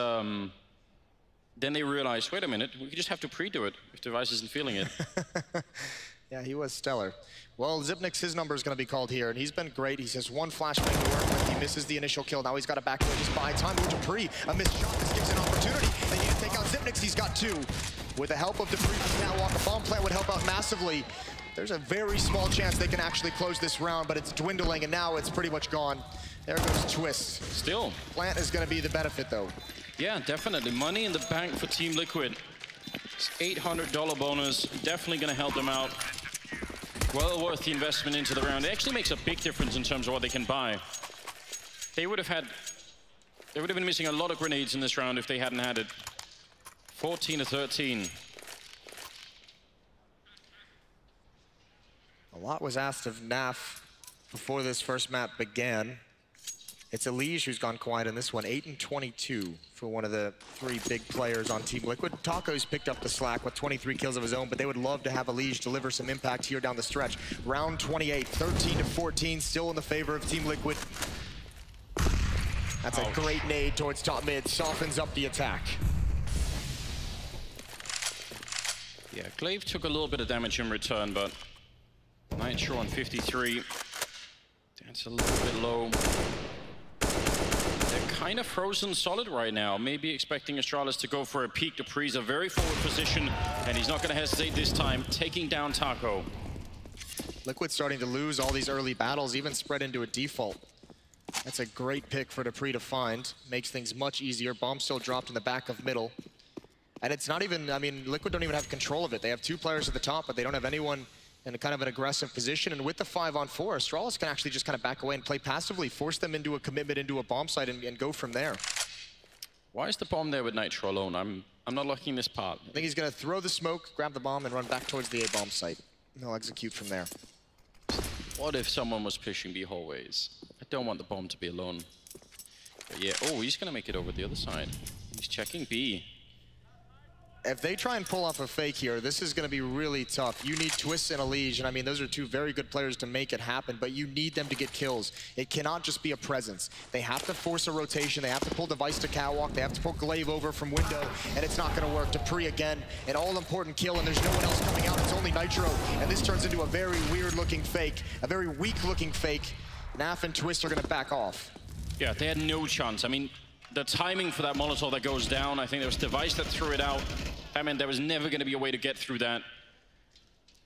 then they realized, wait a minute, we just have to pre-do it if Device isn't feeling it. Yeah, he was stellar. Well, Zipnix, his number is going to be called here, and he's been great. He says 1 flashbang to work with. He misses the initial kill. Now he's got to back away, just buy time with Dupree. A missed shot. This gives an opportunity. They need to take out Zipnix. He's got 2. With the help of Dupree from Catwalk, a bomb plant would help out massively. There's a very small chance they can actually close this round, but it's dwindling, and now it's pretty much gone. There goes Twist. Still. Plant is going to be the benefit, though. Yeah, definitely. Money in the bank for Team Liquid. It's $800 bonus. Definitely going to help them out. Well worth the investment into the round. It actually makes a big difference in terms of what they can buy. They would have been missing a lot of grenades in this round if they hadn't had it. 14-13. A lot was asked of NAF before this first map began. It's Elige who's gone quiet in this one. 8-22 for one of the 3 big players on Team Liquid. Taco's picked up the slack with 23 kills of his own, but they would love to have Elige deliver some impact here down the stretch. Round 28, 13-14, still in the favor of Team Liquid. That's a great nade towards top mid, softens up the attack. Yeah, Glaive took a little bit of damage in return, but Nitro on 53. That's a little bit low. They're kind of frozen solid right now. Maybe expecting Astralis to go for a peek. Dupree's a very forward position, and he's not going to hesitate this time, taking down Taco. Liquid starting to lose all these early battles, even spread into a default. That's a great pick for Dupree to find. Makes things much easier. Bomb still dropped in the back of middle. And it's not even, I mean, Liquid don't even have control of it. They have 2 players at the top, but they don't have anyone in a kind of an aggressive position. And with the 5-on-4, Astralis can actually just kind of back away and play passively, force them into a commitment into a bomb site and go from there. Why is the bomb there with Nitro alone? I'm not liking this part. I think he's going to throw the smoke, grab the bomb, and run back towards the A-bomb site. And they'll execute from there. What if someone was pushing B hallways? I don't want the bomb to be alone. But yeah, oh, he's going to make it over the other side. He's checking B. If they try and pull off a fake here, this is going to be really tough. You need Twist and Elige, and I mean, those are two very good players to make it happen, but you need them to get kills. It cannot just be a presence. They have to force a rotation. They have to pull Device to Catwalk. They have to pull Glaive over from window, and it's not going to work. Dupree again, an all-important kill, and there's no one else coming out. It's only Nitro, and this turns into a very weird-looking fake, a very weak-looking fake. Naf and Twist are going to back off. Yeah, they had no chance. I mean, the timing for that Molotov that goes down, I think there was Device that threw it out. That meant there was never going to be a way to get through that.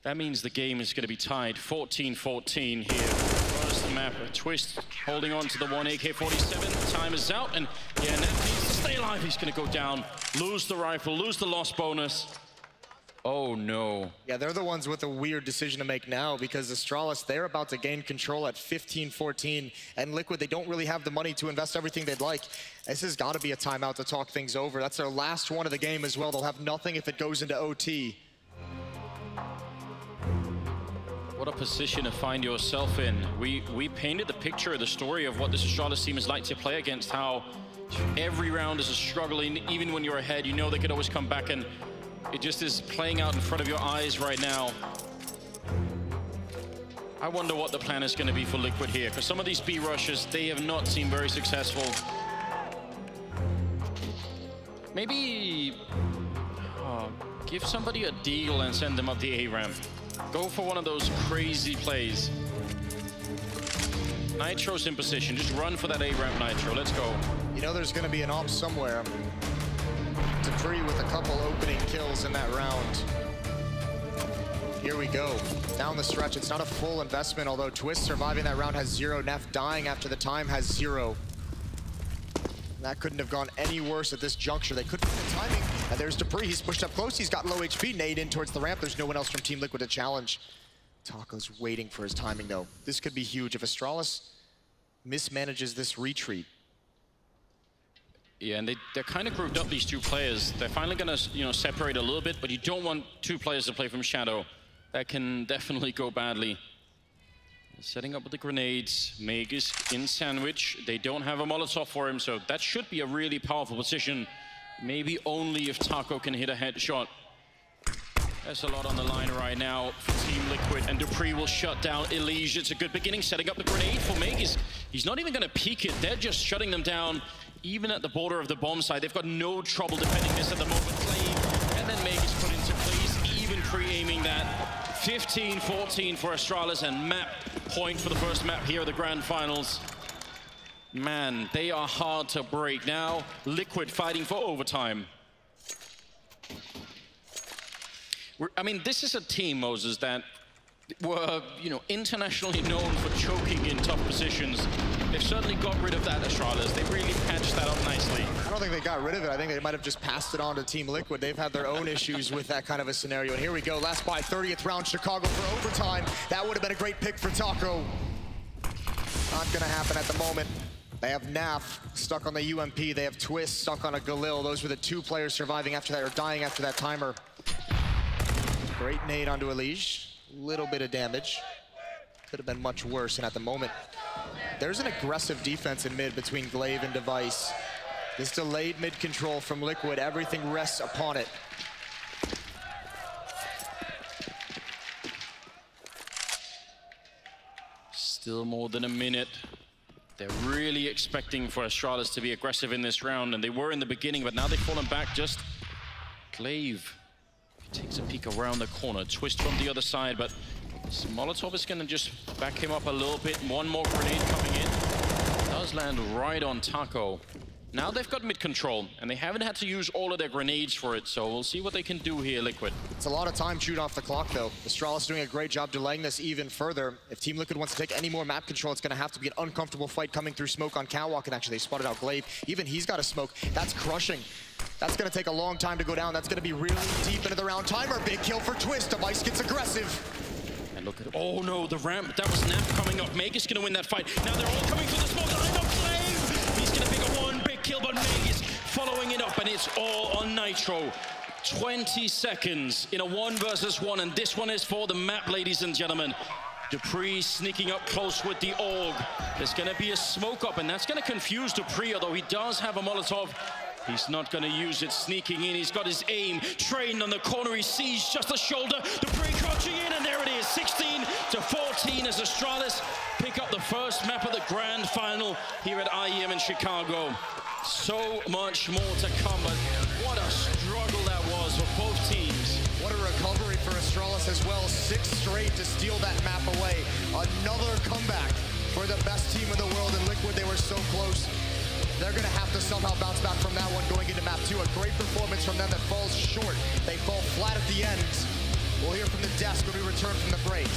That means the game is going to be tied 14-14 here. Across the map, Twist holding on to the one AK-47. Time is out, and yeah, Nef needs to stay alive. He's going to go down, lose the rifle, lose the loss bonus. Oh no. Yeah, they're the ones with a weird decision to make now because Astralis, they're about to gain control at 15-14, and Liquid, they don't really have the money to invest everything they'd like. This has got to be a timeout to talk things over. That's their last one of the game as well. They'll have nothing if it goes into OT. What a position to find yourself in. We painted the picture, the story of what this Astralis team is like to play against, how every round is a struggling, even when you're ahead, you know they could always come back, and it just is playing out in front of your eyes right now. I wonder what the plan is going to be for Liquid here, because some of these B rushes, they have not seemed very successful. Maybe give somebody a deal and send them up the A ramp. Go for one of those crazy plays. Nitro's in position. Just run for that A ramp, Nitro. Let's go. You know there's going to be an op somewhere. Dupree with a couple opening kills in that round. Here we go. Down the stretch. It's not a full investment, although Twist surviving that round has 0. Nef dying after the time has 0. That couldn't have gone any worse at this juncture. They couldn't get the timing. And there's Dupree. He's pushed up close. He's got low HP. Nade in towards the ramp. There's no one else from Team Liquid to challenge. Taco's waiting for his timing, though. This could be huge. If Astralis mismanages this retreat. Yeah, and they're kind of grouped up, these two players. They're finally going to, separate a little bit, but you don't want two players to play from Shadow. That can definitely go badly. Setting up with the grenades. Meg is in sandwich. They don't have a Molotov for him, so that should be a really powerful position. Maybe only if Taco can hit a headshot. There's a lot on the line right now for Team Liquid, and Dupree will shut down Elige. It's a good beginning, setting up the grenade for Meg. He's not even going to peek it. They're just shutting them down, even at the border of the bomb site. They've got no trouble defending this at the moment. Glaive, and then Meg is put into place, even pre-aiming that. 15-14 for Astralis, and map point for the first map here at the Grand Finals. Man, they are hard to break. Now, Liquid fighting for overtime. I mean, this is a team, Moses, that were, internationally known for choking in tough positions. They've certainly got rid of that, Astralis. They really patched that up nicely. I don't think they got rid of it. I think they might have just passed it on to Team Liquid. They've had their own issues with that kind of a scenario. And here we go, last buy, 30th round, Chicago for overtime. That would have been a great pick for Taco. Not gonna happen at the moment. They have Naf stuck on the UMP. They have Twist stuck on a Galil. Those were the two players surviving after that, or dying after that timer. Great nade onto Elige. Little bit of damage. Could have been much worse, and at the moment, there's an aggressive defense in mid between Glaive and Device. This delayed mid control from Liquid, everything rests upon it. Still more than a minute. They're really expecting for Astralis to be aggressive in this round, and they were in the beginning, but now they've fallen back. Just Glaive takes a peek around the corner. Twist from the other side, but Molotov is going to just back him up a little bit. One more grenade coming in. Does land right on Taco. Now they've got mid control, and they haven't had to use all of their grenades for it, so we'll see what they can do here, Liquid. It's a lot of time chewed off the clock, though. Astralis doing a great job delaying this even further. If Team Liquid wants to take any more map control, it's going to have to be an uncomfortable fight coming through smoke on Catwalk, and actually they spotted out Glaive. Even he's got a smoke. That's crushing. That's going to take a long time to go down. That's going to be really deep into the round timer. Big kill for Twist. Device gets aggressive. And look at it. Oh no, the ramp. That was Naf coming up. Meg is going to win that fight. Now they're all coming for the smoke. Line up Glaive. He's going to pick up one big kill, but Meg is following it up, and it's all on Nitro. 20 seconds in a 1 versus 1, and this one is for the map, ladies and gentlemen. Dupree sneaking up close with the AUG. There's going to be a smoke up, and that's going to confuse Dupree, although he does have a Molotov. He's not going to use it, sneaking in. He's got his aim trained on the corner. He sees just the shoulder. The break crouching in, and there it is. 16-14 as Astralis pick up the first map of the grand final here at IEM in Chicago. So much more to come, but what a struggle that was for both teams. What a recovery for Astralis as well. 6 straight to steal that map away. Another comeback for the best team in the world. In Liquid, they were so close. They're going to have to somehow bounce back from that one going into map 2. A great performance from them that falls short. They fall flat at the end. We'll hear from the desk when we return from the break.